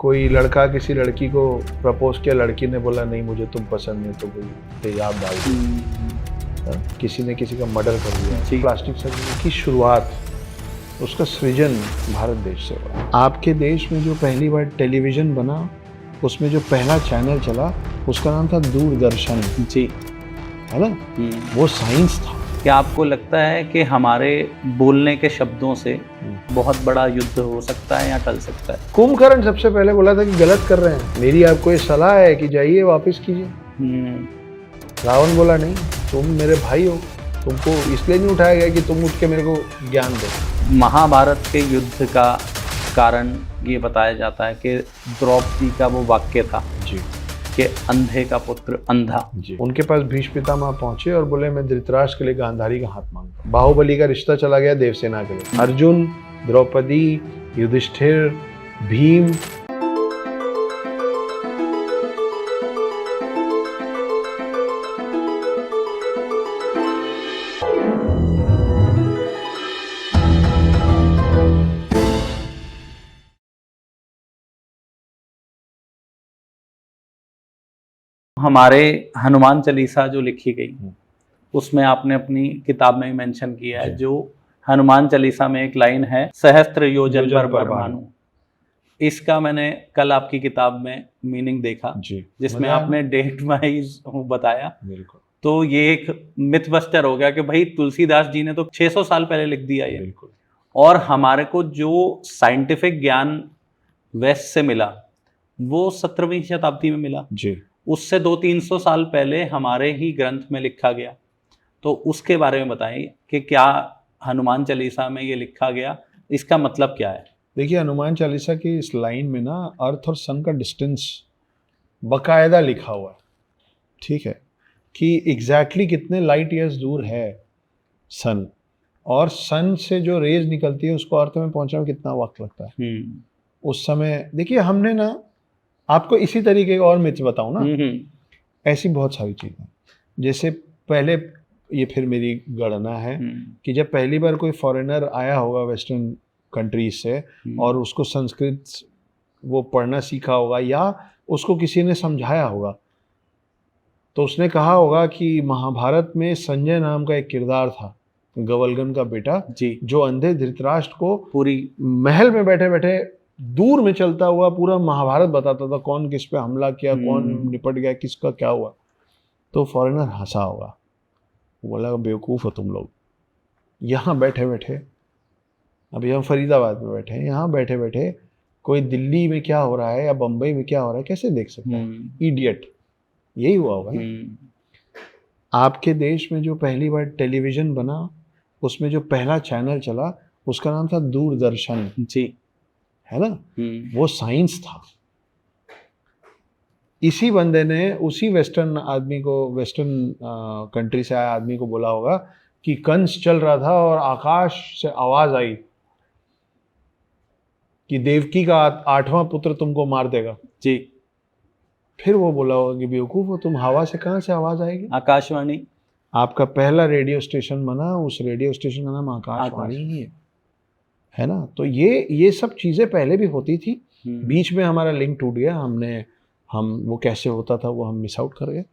कोई लड़का किसी लड़की को प्रपोज किया, लड़की ने बोला नहीं मुझे तुम पसंद नहीं, तो कोई तेजाब डाल दिया। किसी ने किसी का मर्डर कर दिया। प्लास्टिक सर्जरी की शुरुआत, उसका सृजन भारत देश से हुआ। आपके देश में जो पहली बार टेलीविज़न बना, उसमें जो पहला चैनल चला उसका नाम था दूरदर्शन। जी, है ना? वो साइंस था। क्या आपको लगता है कि हमारे बोलने के शब्दों से बहुत बड़ा युद्ध हो सकता है या टल सकता है? कुंभकर्ण सबसे पहले बोला था कि गलत कर रहे हैं, मेरी आपको ये सलाह है कि जाइए वापस कीजिए। रावण बोला नहीं, तुम मेरे भाई हो, तुमको इसलिए नहीं उठाया गया कि तुम उठ के मेरे को ज्ञान दो। महाभारत के युद्ध का कारण ये बताया जाता है कि द्रौपदी का वो वाक्य था जी कि अंधे का पुत्र अंधा। जी। उनके पास भीष्म पितामह पहुंचे और बोले मैं धृतराष्ट्र के लिए गांधारी का हाथ मांगता हूं। बाहुबली का रिश्ता चला गया देवसेना के लिए। अर्जुन, द्रौपदी, युधिष्ठिर, भीम। हमारे हनुमान चालीसा जो लिखी गई उसमें आपने अपनी किताब में मेंशन किया है, जो हनुमान चालीसा में एक लाइन है, सहस्त्र योजन पर परमाणु। इसका मैंने कल आपकी किताब में मीनिंग देखा जिसमें आपने डेट वाइज बताया। बिल्कुल। तो ये एक मिथ बस्टर हो गया कि भाई तुलसीदास जी ने तो 600 साल पहले लिख दिया ये। बिल्कुल। और हमारे को जो साइंटिफिक ज्ञान वेस्ट से मिला वो 17वीं शताब्दी में मिला जी। उससे 200-300 साल पहले हमारे ही ग्रंथ में लिखा गया। तो उसके बारे में बताइए कि क्या हनुमान चालीसा में ये लिखा गया, इसका मतलब क्या है? देखिए, हनुमान चालीसा की इस लाइन में ना अर्थ और सन का डिस्टेंस बकायदा लिखा हुआ है, ठीक है, कि एग्जैक्टली कितने लाइट ईयर्स दूर है सन, और सन से जो रेज निकलती है उसको अर्थ में पहुंचने में कितना वक्त लगता है। उस समय देखिए, हमने ना आपको इसी तरीके का और मिथ बताऊं ना, ऐसी बहुत सारी चीजें। जैसे पहले, ये फिर मेरी गणना है कि जब पहली बार कोई फॉरेनर आया होगा वेस्टर्न कंट्रीज से और उसको संस्कृत वो पढ़ना सीखा होगा या उसको किसी ने समझाया होगा, तो उसने कहा होगा कि महाभारत में संजय नाम का एक किरदार था, गवलगन का बेटा जी, जो अंधे धृतराष्ट्र को पूरी महल में बैठे बैठे दूर में चलता हुआ पूरा महाभारत बताता था, कौन किस पे हमला किया, कौन निपट गया, किसका क्या हुआ। तो फॉरेनर हंसा होगा, बोला बेवकूफ़ हो तुम लोग, यहाँ बैठे बैठे, अभी हम फरीदाबाद में बैठे हैं, यहाँ बैठे बैठे कोई दिल्ली में क्या हो रहा है या बम्बई में क्या हो रहा है कैसे देख सकते हैं? इडियट। यही हुआ होगा ना। आपके देश में जो पहली बार टेलीविज़न बना, उसमें जो पहला चैनल चला उसका नाम था दूरदर्शन जी, है ना? वो साइंस था। इसी बंदे ने उसी वेस्टर्न आदमी को, वेस्टर्न कंट्री से आया आदमी को बोला होगा कि कंस चल रहा था और आकाश से आवाज आई कि देवकी का 8वां पुत्र तुमको मार देगा जी। फिर वो बोला होगा कि बेवकूफ हो तुम, हवा से कहाँ से आवाज आएगी? आकाशवाणी। आपका पहला रेडियो स्टेशन बना, उस रेडियो स्टेशन का नाम आकाशवाणी ही है ना? तो ये सब चीजें पहले भी होती थी, बीच में हमारा लिंक टूट गया, हम वो कैसे होता था वो हम मिस आउट कर गए।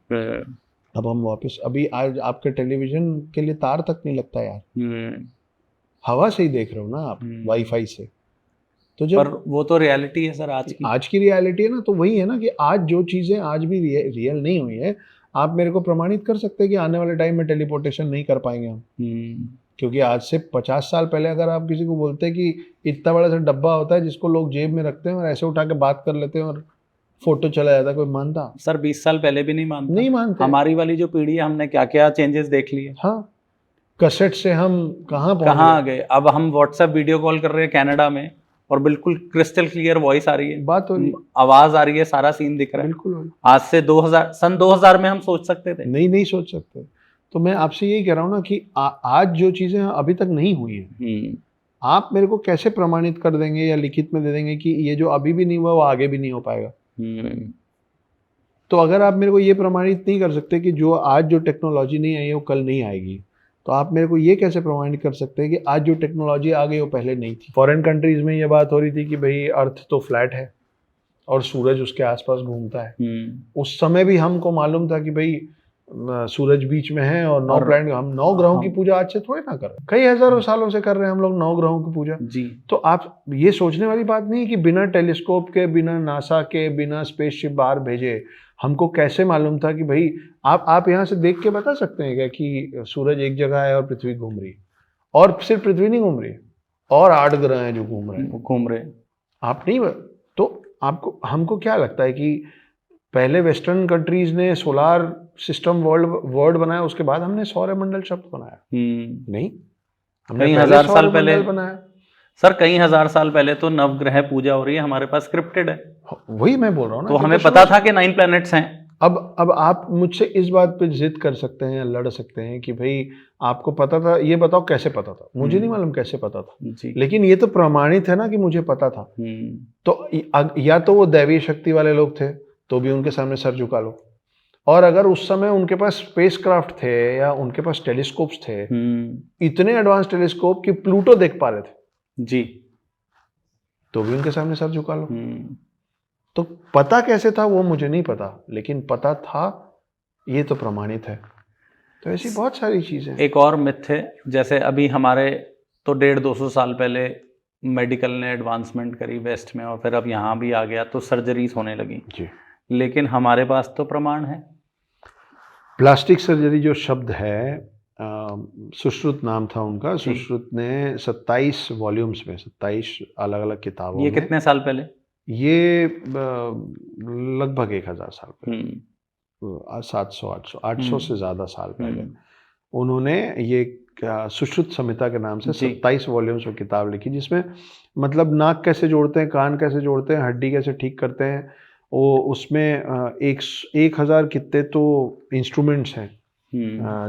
अब हम वापस, अभी आज आपके टेलीविजन के लिए तार तक नहीं लगता यार, हवा से ही देख रहे हो ना आप, वाईफाई से। तो जब, पर वो तो रियलिटी है सर, आज की रियलिटी है ना। तो वही है ना कि आज जो चीजें आज भी रियल नहीं हुई है, आप मेरे को प्रमाणित कर सकते हैं कि आने वाले टाइम में टेलीपोर्टेशन नहीं कर पाएंगे हम। क्योंकि आज से 50 साल पहले अगर आप किसी को बोलते हैं कि इतना बड़ा सा डब्बा होता है जिसको लोग जेब में रखते हैं और ऐसे उठा के बात कर लेते हैं और फोटो चला जाता है, कोई मानता? सर 20 साल पहले भी नहीं मानते। हमारी वाली जो पीढ़ी है, हमने क्या क्या चेंजेस देख लिए। हाँ, कसेट से हम कहाँ आ गए। अब हम व्हाट्सएप वीडियो कॉल कर रहे हैं कनाडा में और बिल्कुल क्रिस्टल क्लियर वॉइस आ रही है, बात हो रही, आवाज आ रही है, सारा सीन दिख रहा है। बिल्कुल। आज से 2000 में हम सोच सकते थे? नहीं सोच सकते। तो मैं आपसे यही कह रहा हूँ ना कि आज जो चीजें अभी तक नहीं हुई है, आप मेरे को कैसे प्रमाणित कर देंगे या लिखित में दे देंगे कि ये जो अभी भी नहीं हुआ वो आगे भी नहीं हो पाएगा? तो अगर आप मेरे को ये प्रमाणित नहीं कर सकते कि जो आज जो टेक्नोलॉजी नहीं आई है वो कल नहीं आएगी, तो आप मेरे को ये कैसे प्रमाणित कर सकते हैं कि आज जो टेक्नोलॉजी आ गई वो पहले नहीं थी? फॉरेन कंट्रीज में ये बात हो रही थी कि भाई अर्थ तो फ्लैट है, और सूरज उसके आसपास घूमता है। उस समय भी हमको मालूम था कि भाई सूरज बीच में है और 9 प्लैनेट, हम 9 ग्रहों की पूजा आज से थोड़ी ना कर रहे, कई हजारों सालों से कर रहे हैं हम लोग 9 ग्रहों की पूजा जी। तो आप ये सोचने वाली बात नहीं है कि बिना टेलीस्कोप के, बिना नासा के, बिना स्पेसशिप बाहर भेजे हमको कैसे मालूम था कि भाई आप यहाँ से देख के बता सकते हैं क्या कि सूरज एक जगह है और पृथ्वी घूम रही है, और सिर्फ पृथ्वी नहीं घूम रही है, और 8 ग्रह हैं जो घूम रहे हैं। आप नहीं, तो आपको हमको क्या लगता है कि पहले वेस्टर्न कंट्रीज ने सोलार सिस्टम वर्ड बनाया, उसके बाद हमने सौरमंडल शब्द बनाया? नहीं, हमने कई हजार साल पहले बनाया। सर कई हजार साल पहले तो नवग्रह पूजा हो रही है, हमारे पास स्क्रिप्टेड है। वही मैं बोल रहा हूँ ना, तो हमें पता था कि 9 प्लैनेट्स हैं। अब आप मुझसे इस बात पे जिद कर सकते हैं या लड़ सकते हैं कि भाई आपको पता था, ये बताओ कैसे पता था। मुझे नहीं मालूम कैसे पता था जी। लेकिन ये तो प्रमाणित है ना कि मुझे पता था। तो या तो वो दैवीय शक्ति वाले लोग थे तो भी उनके सामने सर झुका लो, और अगर उस समय उनके पास स्पेसक्राफ्ट थे या उनके पास टेलीस्कोप्स थे, इतने एडवांस टेलीस्कोप कि प्लूटो देख पा रहे थे जी, तो भी उनके सामने सर झुका लो। तो पता कैसे था वो मुझे नहीं पता, लेकिन पता था ये तो प्रमाणित है। तो ऐसी बहुत सारी चीजें। एक और मिथ है, जैसे अभी हमारे तो 150-200 साल पहले मेडिकल ने एडवांसमेंट करी वेस्ट में, और फिर अब यहाँ भी आ गया तो सर्जरीज होने लगी जी, लेकिन हमारे पास तो प्रमाण है। प्लास्टिक सर्जरी जो शब्द है, सुश्रुत नाम था उनका, सुश्रुत ने 27 वॉल्यूम्स में 27 अलग अलग किताबों में, ये कितने साल पहले? ये लगभग 1000 साल पहले, 800 से ज़्यादा साल पहले उन्होंने ये सुश्रुत संहिता के नाम से 27 वॉल्यूम्स में किताब लिखी, जिसमें मतलब नाक कैसे जोड़ते हैं, कान कैसे जोड़ते हैं, हड्डी कैसे ठीक करते हैं, वो उसमें 1000 कितने तो इंस्ट्रूमेंट्स हैं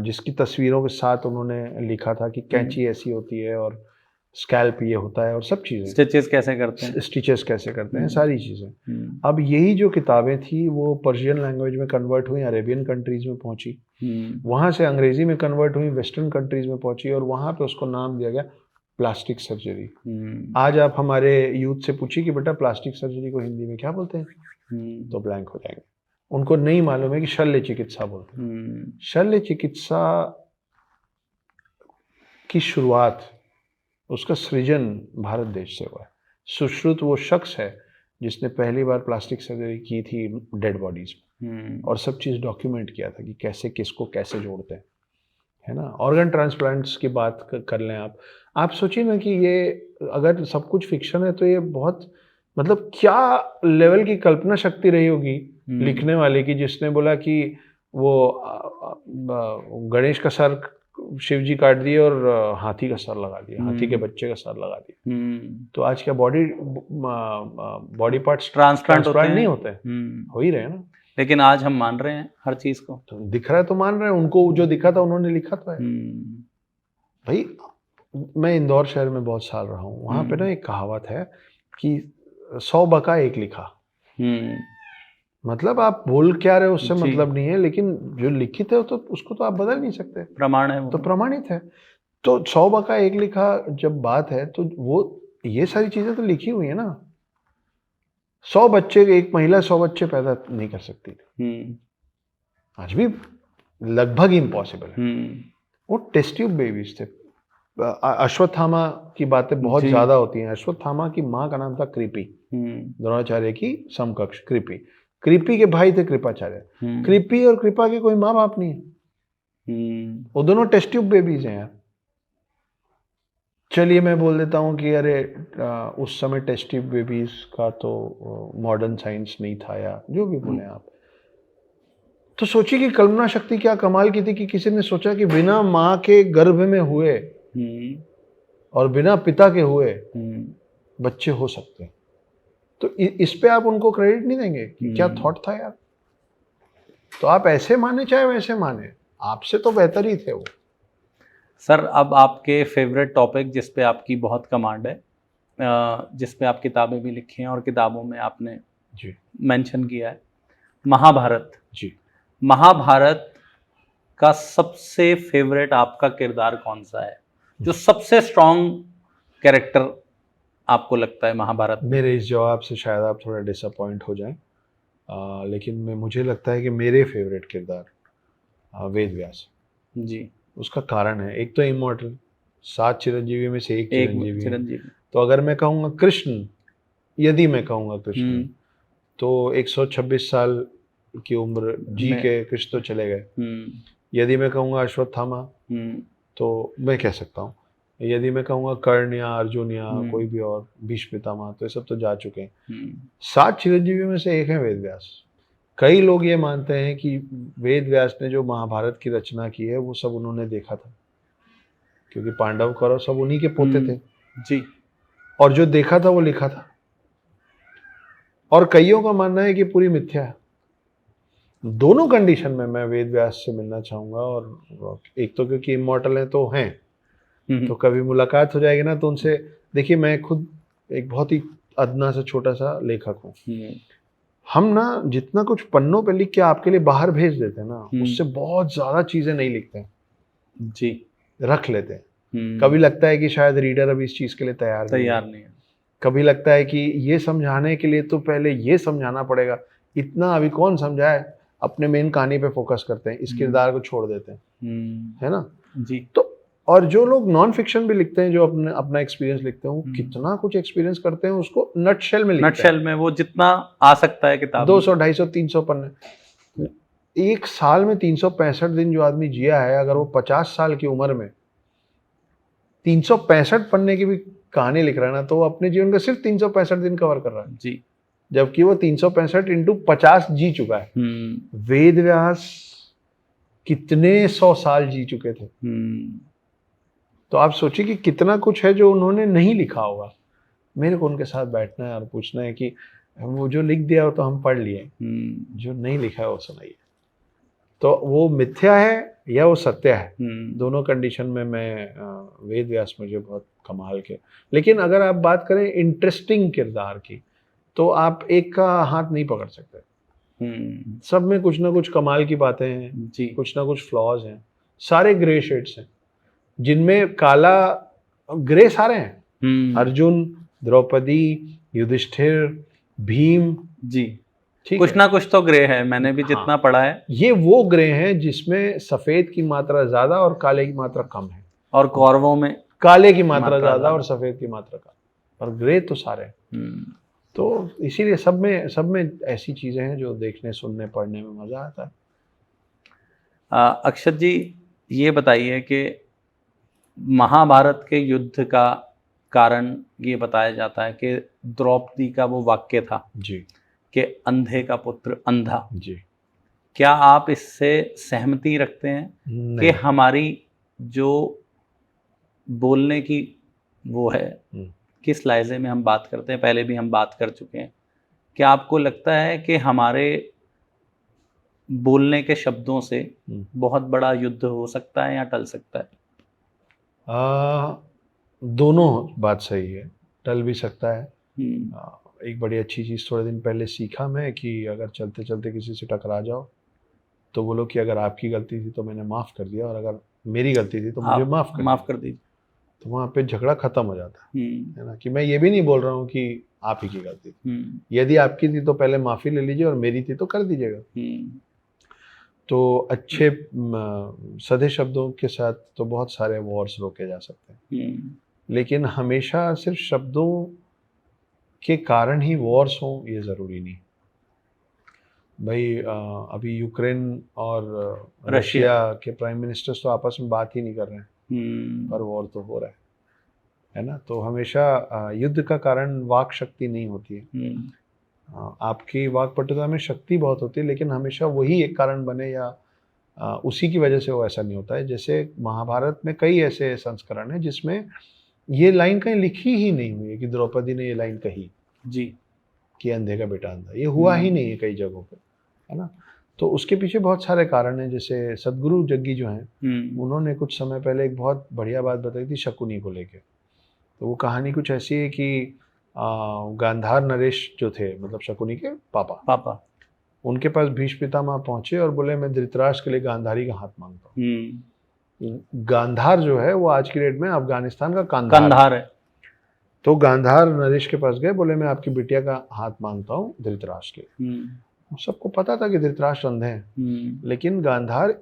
जिसकी तस्वीरों के साथ उन्होंने लिखा था कि कैंची ऐसी होती है और स्कैल्प ये होता है और सब चीज़ें, स्टिचेस कैसे करते हैं, स्टिचेस कैसे करते हैं, सारी चीज़ें। अब यही जो किताबें थी वो पर्शियन लैंग्वेज में कन्वर्ट हुई, अरेबियन कंट्रीज में पहुंची, वहाँ से अंग्रेजी में कन्वर्ट हुई, वेस्टर्न कंट्रीज में पहुंची, और वहाँ पे उसको नाम दिया गया प्लास्टिक सर्जरी। आज आप हमारे यूथ से पूछिए कि बेटा प्लास्टिक सर्जरी को हिंदी में क्या बोलते हैं, तो ब्लैंक हो जाएंगे। उनको नहीं मालूम है कि शल्य चिकित्सा बोलते हैं। शल्य चिकित्सा की शुरुआत, उसका सृजन भारत देश से हुआ है। सुश्रुत वो शख्स है जिसने पहली बार प्लास्टिक सर्जरी की थी डेड बॉडीज में, और सब चीज़ डॉक्यूमेंट किया था कि कैसे किसको कैसे जोड़ते हैं, है ना। ऑर्गन ट्रांसप्लांट्स की बात कर लें आप सोचिए ना कि ये अगर सब कुछ फिक्शन है तो ये बहुत मतलब क्या लेवल की कल्पना शक्ति रही होगी लिखने वाले की, जिसने बोला कि वो गणेश का सर शिव जी काट दिए और हाथी का सर लगा दिया, हाथी के बच्चे का सर लगा दिया। तो आज क्या बॉडी पार्ट्स ट्रांसप्लांट नहीं होते हैं? हो ही रहे हैं ना। लेकिन आज हम मान रहे हैं हर चीज को, तो दिख रहा है तो मान रहे हैं, उनको जो दिखा था उन्होंने लिखा तो है। भाई मैं इंदौर शहर में बहुत साल रहा हूँ, वहाँ पे ना एक कहावत है कि 100 बका एक लिखा। मतलब आप बोल क्या रहे हो उससे मतलब नहीं है, लेकिन जो लिखित है तो उसको तो आप बदल नहीं सकते, प्रमाण है वो, तो प्रमाणित है। तो 100 बका एक लिखा जब बात है तो वो ये सारी चीजें तो लिखी हुई है ना। 100 बच्चे, एक महिला 100 बच्चे पैदा नहीं कर सकती थी, आज भी लगभग इम्पॉसिबल है। वो टेस्ट ट्यूब बेबीज थे। अश्वत्थामा की बातें बहुत ज्यादा होती हैं। अश्वत्थामा की माँ का नाम था कृपि, द्रोणाचार्य की समकक्ष कृपि। कृपि के भाई थे कृपाचार्य। कृपि और कृपा के कोई माँ बाप नहीं है, वो दोनों टेस्ट ट्यूब बेबीज हैं यार। चलिए मैं बोल देता हूँ कि अरे उस समय टेस्ट ट्यूब बेबीज का तो मॉडर्न साइंस नहीं था, या जो भी बोले आप। तो सोचिए कि कल्पना शक्ति क्या कमाल की थी कि किसी ने सोचा कि बिना माँ के गर्भ में हुए और बिना पिता के हुए बच्चे हो सकते हैं। तो इस पे आप उनको क्रेडिट नहीं देंगे कि क्या थॉट था यार। तो आप ऐसे माने चाहे वैसे माने, आपसे तो बेहतर ही थे वो। सर अब आपके फेवरेट टॉपिक जिस पे आपकी बहुत कमांड है, जिस पे आप किताबें भी लिखी हैं और किताबों में आपने जी मेंशन किया है, महाभारत। जी, महाभारत का सबसे फेवरेट आपका किरदार कौन सा है, जो सबसे स्ट्रॉन्ग कैरेक्टर आपको लगता है महाभारत में? मेरे इस जवाब से शायद आप थोड़ा डिसअपॉइंट हो जाएं, लेकिन मुझे लगता है कि मेरे फेवरेट किरदार वेद व्यास। जी, उसका कारण है, एक तो इमॉर्टल, 7 चिरंजीवी में से एक एक चिरंजीवी है। चिरंजीवी। तो अगर मैं कहूँगा कृष्ण, यदि मैं कहूँगा कृष्ण, हम्म, तो 126 साल की उम्र जी में- के कृष्ण तो चले गए। हम्म, यदि मैं कहूँगा अश्वत्थामा, हम्म, तो मैं कह सकता हूँ। यदि मैं कहूँगा कर्ण या अर्जुन या कोई भी और भीष्म पितामह, तो ये सब तो जा चुके हैं। 7 चिरंजीवी में से एक है वेद व्यास। कई लोग ये मानते हैं कि वेद व्यास ने जो महाभारत की रचना की है वो सब उन्होंने देखा था, क्योंकि पांडव कौरव सब उन्हीं के पोते थे, जी, और जो देखा था वो लिखा था। और कईयों का मानना है कि पूरी मिथ्या है। दोनों कंडीशन में मैं वेद व्यास से मिलना चाहूँगा, और एक तो क्योंकि इमॉर्टल हैं तो हैं, तो कभी मुलाकात हो जाएगी ना तो उनसे, देखिए मैं खुद एक बहुत ही अदना सा छोटा सा लेखक हूँ। हम ना जितना कुछ पन्नों पे लिख के आपके लिए बाहर भेज देते हैं ना, उससे बहुत ज़्यादा चीज़ें नहीं लिखते हैं जी, रख लेते हैं। कभी लगता है कि शायद रीडर अभी इस चीज़ के लिए तैयार नहीं है। कभी लगता है कि ये समझाने के लिए तो पहले ये समझाना पड़ेगा, इतना अभी कौन समझाए, अपने मेन कहानी पे फोकस करते हैं, इस किरदार को छोड़ देते हैं, है ना जी। तो और जो लोग नॉन फिक्शन भी लिखते हैं, जो अपना एक्सपीरियंस लिखते हैं, वो कितना कुछ एक्सपीरियंस करते हैं, उसको नटशेल में लिखते हैं। नटशेल में वो जितना आ सकता है किताब 200, 250, 300 पन्ने। एक साल में 365 दिन जो आदमी जिया है, अगर वो 50 साल की उम्र में 365 पन्ने की भी कहानी लिख रहा है ना, तो वो अपने जीवन का सिर्फ 365 दिन कवर कर रहा है जी, जबकि वो 365 इंटू 50 जी चुका है। वेद व्यास कितने 100 साल जी चुके थे। तो आप सोचिए कि कितना कुछ है जो उन्होंने नहीं लिखा होगा। मेरे को उनके साथ बैठना है और पूछना है कि वो जो लिख दिया हो तो हम पढ़ लिए, जो नहीं लिखा है वो सुनाइए। तो वो मिथ्या है या वो सत्य है, दोनों कंडीशन में मैं वेद व्यास मुझे बहुत कमाल के। लेकिन अगर आप बात करें इंटरेस्टिंग किरदार की, तो आप एक का हाथ नहीं पकड़ सकते। सब में कुछ ना कुछ कमाल की बातें हैं जी, कुछ ना कुछ फ्लॉज हैं, सारे ग्रे शेड्स हैं, जिनमें काला ग्रे सारे हैं। अर्जुन, द्रौपदी, युधिष्ठिर, भीम जी, कुछ ना कुछ तो ग्रे है, मैंने भी जितना पढ़ा है। ये वो ग्रे हैं जिसमें सफेद की मात्रा ज्यादा और काले की मात्रा कम है, और कौरवों में काले की मात्रा ज्यादा और सफेद की मात्रा कम, और ग्रे तो सारे। तो इसीलिए सब में ऐसी चीजें हैं जो देखने, सुनने, पढ़ने में मजा आता है। अक्षत जी, ये बताइए कि महाभारत के युद्ध का कारण ये बताया जाता है कि द्रौपदी का वो वाक्य था जी कि अंधे का पुत्र अंधा जी। क्या आप इससे सहमति रखते हैं कि हमारी जो बोलने की वो है, किस लहजे में हम बात करते हैं, पहले भी हम बात कर चुके हैं, क्या आपको लगता है कि हमारे बोलने के शब्दों से बहुत बड़ा युद्ध हो सकता है या टल सकता है? दोनों बात सही है, टल भी सकता है। एक बड़ी अच्छी चीज़ थोड़े दिन पहले सीखा मैं कि अगर चलते चलते किसी से टकरा जाओ तो बोलो कि अगर आपकी गलती थी तो मैंने माफ़ कर दिया, और अगर मेरी गलती थी तो मुझे माफ़ कर दीजिए। तो वहाँ पे झगड़ा खत्म हो जाता है ना, कि मैं ये भी नहीं बोल रहा हूँ कि आप ही की गलती थी, यदि आपकी थी तो पहले माफ़ी ले लीजिए और मेरी थी तो कर दीजिएगा। तो अच्छे सधे शब्दों के साथ तो बहुत सारे वॉर्स रोके जा सकते हैं, लेकिन हमेशा सिर्फ शब्दों के कारण ही वॉर्स हों ये ज़रूरी नहीं। भाई अभी यूक्रेन और रशिया के प्राइम मिनिस्टर्स तो आपस में बात ही नहीं कर रहे हैं, पर वॉर तो हो रहा है ना। तो हमेशा युद्ध का कारण वाक शक्ति नहीं होती है। आपकी वाक पटुता में शक्ति बहुत होती है, लेकिन हमेशा वही एक कारण बने या उसी की वजह से वो ऐसा नहीं होता है। जैसे महाभारत में कई ऐसे संस्करण हैं जिसमें ये लाइन कहीं लिखी ही नहीं हुई है कि द्रौपदी ने ये लाइन कही जी कि अंधे का बेटा अंधा, ये हुआ ही नहीं है कई जगहों पे, है ना। तो उसके पीछे बहुत सारे कारण हैं। जैसे सदगुरु जग्गी जो हैं, उन्होंने कुछ समय पहले एक बहुत बढ़िया बात बताई थी शकुनी को लेके। तो वो कहानी कुछ ऐसी है कि गांधार नरेश जो थे, मतलब शकुनी के पापा, उनके पास भीष्म पितामह पहुंचे और बोले मैं धृतराष्ट्र के लिए गांधारी का हाथ मांगता हूँ। गांधार जो है वो आज की डेट में अफगानिस्तान का कांधार है। तो गांधार नरेश के पास गए, बोले मैं आपकी बिटिया का हाथ मांगता हूँ धृतराष्ट्र के। सबको पता था कि धृतराष्ट्र अंधे हैं, लेकिन गांधार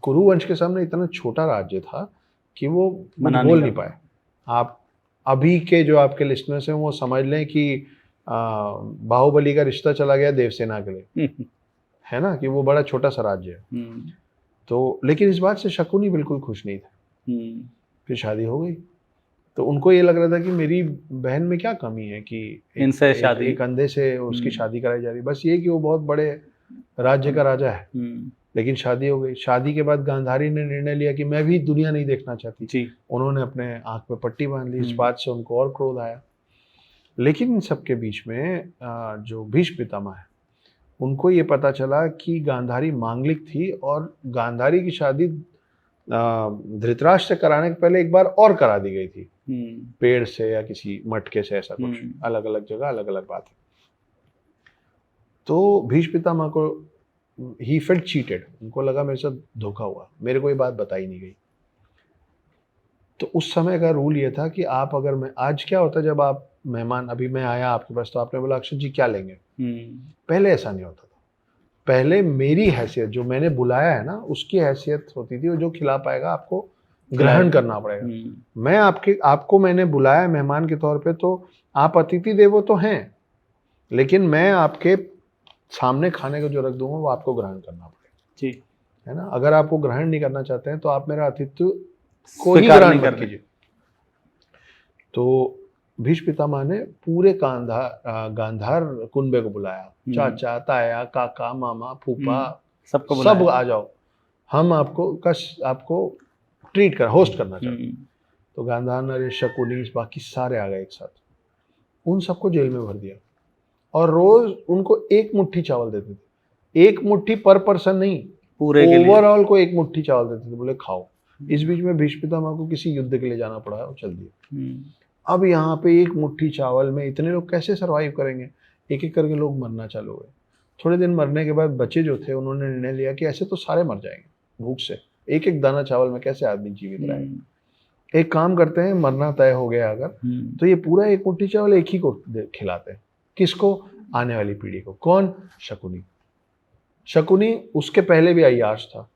कुरुवंश के सामने इतना छोटा राज्य था कि वो बोल नहीं पाए। आप अभी के जो आपके लिस्टनर्स हैं वो समझ लें कि बाहुबली का रिश्ता चला गया देवसेना के लिए, है ना, कि वो बड़ा छोटा सा राज्य है। तो लेकिन इस बात से शकुनी बिल्कुल खुश नहीं थे। फिर शादी हो गई, तो उनको ये लग रहा था कि मेरी बहन में क्या कमी है कि इनसे शादी, एक अंधे से उसकी शादी कराई जा रही, बस ये कि वो बहुत बड़े राज्य का राजा है। लेकिन शादी हो गई। शादी के बाद गांधारी ने निर्णय लिया कि मैं भी दुनिया नहीं देखना चाहती जी। उन्होंने अपने आंख में पट्टी बांध ली। इस बात से उनको और क्रोध आया। लेकिन इन सबके बीच में जो भीष्म पितामह है उनको ये पता चला कि गांधारी मांगलिक थी और गांधारी की शादी धृतराष्ट्र से कराने के पहले एक बार और करा दी गई थी, पेड़ से या किसी मटके से, ऐसा कुछ, अलग अलग जगह अलग अलग बात है। तो भीष्म पितामह को ही फेल्ट चीटेड, उनको लगा मेरे साथ धोखा हुआ, मेरे को ये बात बताई नहीं गई। तो उस समय का रूल ये था कि आप अगर मैं आज क्या होता जब आप मेहमान, अभी मैं आया आपके पास तो आपने बोला अक्षत जी क्या लेंगे, पहले ऐसा नहीं होता था। पहले मेरी हैसियत, जो मैंने बुलाया है ना, उसकी हैसियत होती थी, और जो खिला पाएगा आपको ग्रहण करना पड़ेगा। मैं आपको मैंने बुलाया मेहमान के तौर पे, तो आप अतिथि देवो तो हैं, लेकिन मैं आपके सामने खाने को जो रख दूंगा वो आपको ग्रहण करना पड़ेगा जी, है ना। अगर आपको ग्रहण नहीं करना चाहते हैं तो आप मेरा आतिथ्य को ही ग्रहण मत कीजिए। तो भीष्म पितामह ने पूरे गांधार कुनबे को बुलाया, चाचा, ताया, काका, मामा, फूफा, सब आ जाओ, हम आपको ट्रीट कर, होस्ट करना चाहते हैं। तो गांधार, नरेश, शकुनी, बाकी सारे आ गए एक साथ। उन सबको जेल में भर दिया और रोज उनको एक मुट्ठी चावल देते थे। एक मुट्ठी पर पर्सन नहीं, पूरे ओवरऑल को एक मुट्ठी चावल देते थे, बोले खाओ। इस बीच में भीष्म पितामह को किसी युद्ध के लिए जाना पड़ा और चल दिया। अब यहाँ पे एक मुट्ठी चावल में इतने लोग कैसे सरवाइव करेंगे? एक एक करके लोग मरना चालू हुए। थोड़े दिन मरने के बाद बच्चे जो थे उन्होंने निर्णय लिया कि ऐसे तो सारे मर जाएंगे भूख से, एक एक दाना चावल में कैसे आदमी जीवित रहेगा। एक काम करते हैं, मरना तय हो गया अगर, तो ये पूरा एक मुट्ठी चावल एक ही को खिलाते हैं। किसको? आने वाली पीढ़ी को। कौन? शकुनी। शकुनी उसके पहले भी अय्याश था।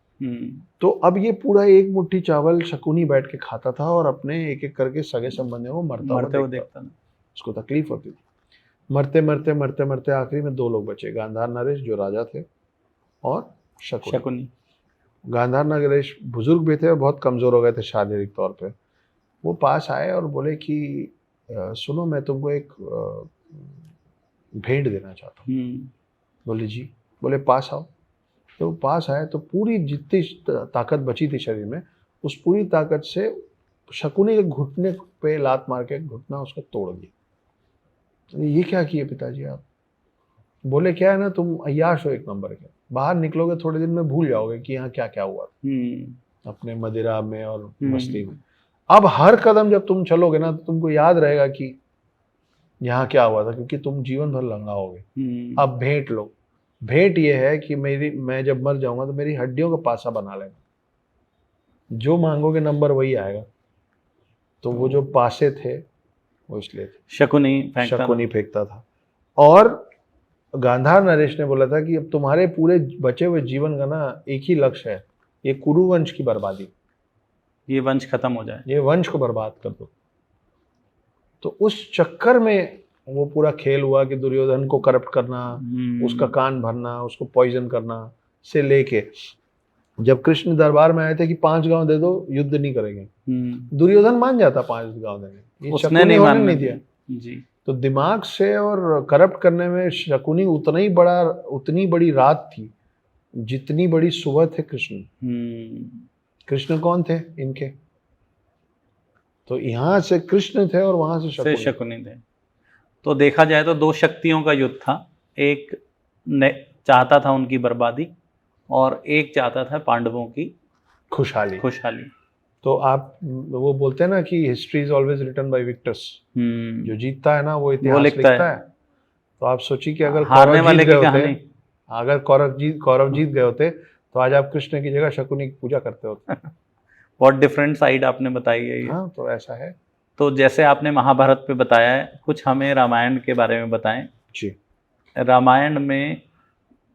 तो अब ये पूरा एक मुट्ठी चावल शकुनी बैठ के खाता था और अपने एक एक करके सगे संबंधियों को मरता हुआ देखता था। उसको तकलीफ होती थी। मरते मरते मरते मरते आखिरी में दो लोग बचे, गांधार नरेश जो राजा थे और शकुनी। गांधार नरेश बुजुर्ग भी थे और बहुत कमजोर हो गए थे शारीरिक तौर पे। वो पास आए और बोले कि सुनो, मैं तुमको एक भेंट देना चाहता हूँ। बोले जी। बोले पास आओ। तो पास आए तो पूरी जितनी ताकत बची थी शरीर में, उस पूरी ताकत से शकुनी के घुटने पे लात मार के घुटना उसका तोड़ दिया। ये क्या किए पिताजी आप? बोले क्या है ना, तुम अय्याश हो एक नंबर के, बाहर निकलोगे थोड़े दिन में भूल जाओगे कि यहाँ क्या क्या हुआ अपने मदिरा में और मस्ती में। अब हर कदम जब तुम चलोगे ना तो तुमको याद रहेगा कि यहाँ क्या हुआ था, क्योंकि तुम जीवन भर लंगा होगे। अब भेंट लो। भेंट ये है कि मैं जब मर जाऊंगा तो मेरी हड्डियों का पासा बना लेना, जो मांगोगे नंबर वही आएगा। तो वो जो पासे थे वो इसलिए थे, शकुनी फेंकता था। और गांधार नरेश ने बोला था कि अब तुम्हारे पूरे बचे हुए जीवन का ना एक ही लक्ष्य है, ये कुरु वंश की बर्बादी, ये वंश खत्म हो जाए, ये वंश को बर्बाद कर दो। तो उस चक्कर में वो पूरा खेल हुआ कि दुर्योधन को करप्ट करना, उसका कान भरना, उसको पॉइजन करना से लेके जब कृष्ण दरबार में आए थे कि 5 गांव दे दो, युद्ध नहीं करेंगे, दुर्योधन मान जाता 5 गांव देने, उसने नहीं दिया जी। तो दिमाग से और करप्ट करने में शकुनी उतनी बड़ी रात थी जितनी बड़ी सुबह थे कृष्ण। कृष्ण कौन थे इनके? तो यहाँ से कृष्ण थे और वहां से शकुनी थे। तो देखा जाए तो दो शक्तियों का युद्ध था, एक चाहता था उनकी बर्बादी और एक चाहता था पांडवों की खुशहाली। तो आप वो बोलते हैं ना कि history is always written by victors, जो जीतता है ना वो इतिहास लिखता है। तो आप सोचिए कि अगर हारने वाले की कहानी, अगर कौरव जीत गए होते तो आज आप कृष्ण की जगह शकुनी की पूजा करते होते। बहुत डिफरेंट साइड आपने बताई है ये। हाँ, तो ऐसा है। तो जैसे आपने महाभारत पे बताया है, कुछ हमें रामायण के बारे में बताएं। जी। रामायण में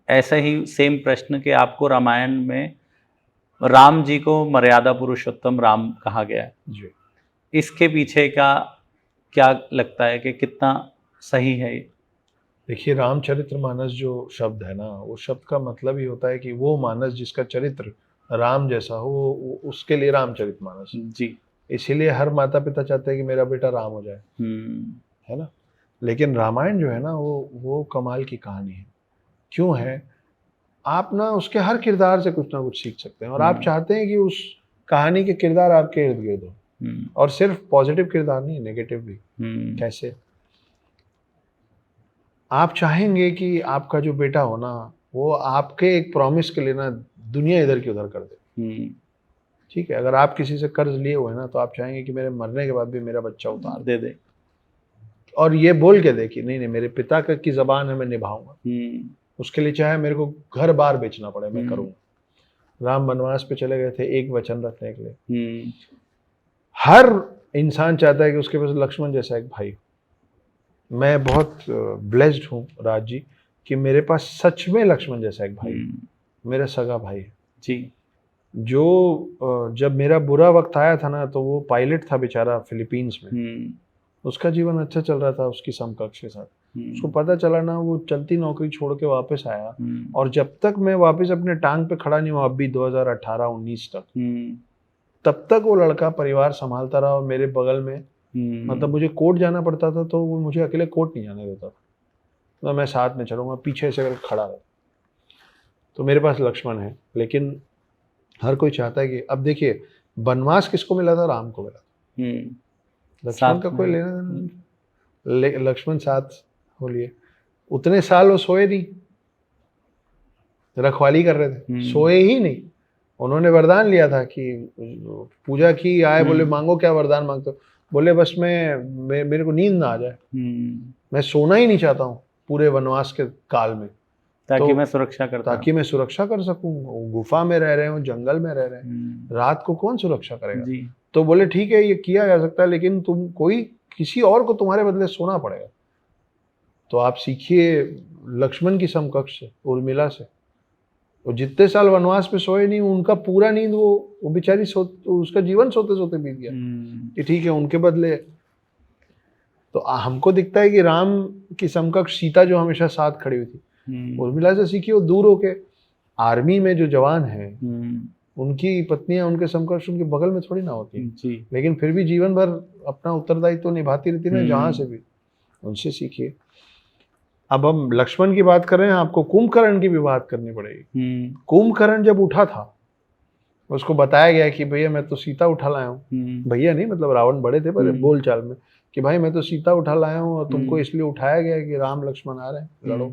ऐसे ही सेम प्रश्न कि आपको रामायण में राम जी को मर्यादा पुरुषोत्तम राम कहा गया है, जी। इसके पीछे का क्या लगता है कि कितना सही है ये? देखिए, रामचरितमानस जो शब्द है ना, वो शब्द का मतलब ही होता है कि वो मानस जिसका चरित्र राम जैसा हो, उसके लिए रामचरितमानस। जी। इसीलिए हर माता पिता चाहते हैं कि मेरा बेटा राम हो जाए, है ना। लेकिन रामायण जो है ना, वो कमाल की कहानी है। क्यों है? आप ना उसके हर किरदार से कुछ ना कुछ सीख सकते हैं, और आप चाहते हैं कि उस कहानी के किरदार आपके इर्द गिर्द हो, और सिर्फ पॉजिटिव किरदार नहीं, नेगेटिव भी। कैसे? आप चाहेंगे कि आपका जो बेटा हो ना, वो आपके एक प्रॉमिस के लिए ना दुनिया इधर की उधर कर दे। ठीक है, अगर आप किसी से कर्ज लिए हुए ना, तो आप चाहेंगे कि मेरे मरने के बाद भी मेरा बच्चा उतार दे दे, और ये बोल के दे कि नहीं नहीं, मेरे पिता की जबान है, मैं निभाऊंगा। उसके लिए चाहे मेरे को घर बार बेचना पड़े, मैं करूंगा। राम वनवास पे चले गए थे एक वचन रखने के लिए। हर इंसान चाहता है कि उसके पास लक्ष्मण जैसा एक भाई। मैं बहुत ब्लेस्ड हूँ राज जी कि मेरे पास सच में लक्ष्मण जैसा एक भाई, मेरा सगा भाई है जी। जो जब मेरा बुरा वक्त आया था ना, तो वो पायलट था बेचारा फिलीपींस में। उसका जीवन अच्छा चल रहा था उसकी समकक्ष के साथ। उसको पता चला ना, वो चलती नौकरी छोड़ के वापस आया, और जब तक मैं वापस अपने टांग पे खड़ा नहीं हुआ, अब भी 2018-19 तक, तब तक वो लड़का परिवार संभालता रहा, और मेरे बगल में, मतलब मुझे कोर्ट जाना पड़ता था तो वो मुझे अकेले कोर्ट नहीं जाने देता था, तो मैं साथ में चलूँगा, पीछे से अगर खड़ा रहा। तो मेरे पास लक्ष्मण है। लेकिन हर कोई चाहता है कि, अब देखिए, वनवास किसको मिला था? राम को मिला था। लक्ष्मण का कोई लेना देना नहीं। लक्ष्मण साथ हो लिए, उतने साल वो सोए नहीं, रखवाली कर रहे थे, सोए ही नहीं। उन्होंने वरदान लिया था कि पूजा की, आए बोले मांगो क्या वरदान मांगते हो? बोले बस मेरे को नींद ना आ जाए, मैं सोना ही नहीं चाहता हूँ पूरे वनवास के काल में, ताकि मैं सुरक्षा कर सकूं। गुफा में रह रहे हो, जंगल में रह रहे हैं, रात को कौन सुरक्षा करेगा? तो बोले ठीक है, ये किया जा सकता है, लेकिन किसी और को तुम्हारे बदले सोना पड़ेगा। तो आप सीखिए लक्ष्मण की समकक्ष से, उर्मिला से। वो जितने साल वनवास में सोए नहीं, उनका पूरा नींद वो बेचारी उसका जीवन सोते सोते बीत गया कि ठीक है, उनके बदले। तो हमको दिखता है कि राम की समकक्ष सीता जो हमेशा साथ खड़ी हुई थी, उर्मिला से सीखिए। वो दूर होके आर्मी में जो जवान हैं, उनकी पत्नियां उनके समकक्ष उनके बगल में थोड़ी ना होती, लेकिन फिर भी जीवन भर अपना उत्तरदायित्व तो निभाती रहती ना, जहां से भी। उनसे सीखिए। अब हम लक्ष्मण की बात कर रहे हैं, आपको कुंभकर्ण की भी बात करनी पड़ेगी। कुंभकर्ण जब उठा था, उसको बताया गया कि भैया मैं तो सीता उठा लाया हूँ। भैया नहीं, मतलब रावण बड़े थे पर बोल चाल में, कि भाई मैं तो सीता उठा लाया हूँ, और तुमको इसलिए उठाया गया कि राम लक्ष्मण आ रहे हैं, लड़ो।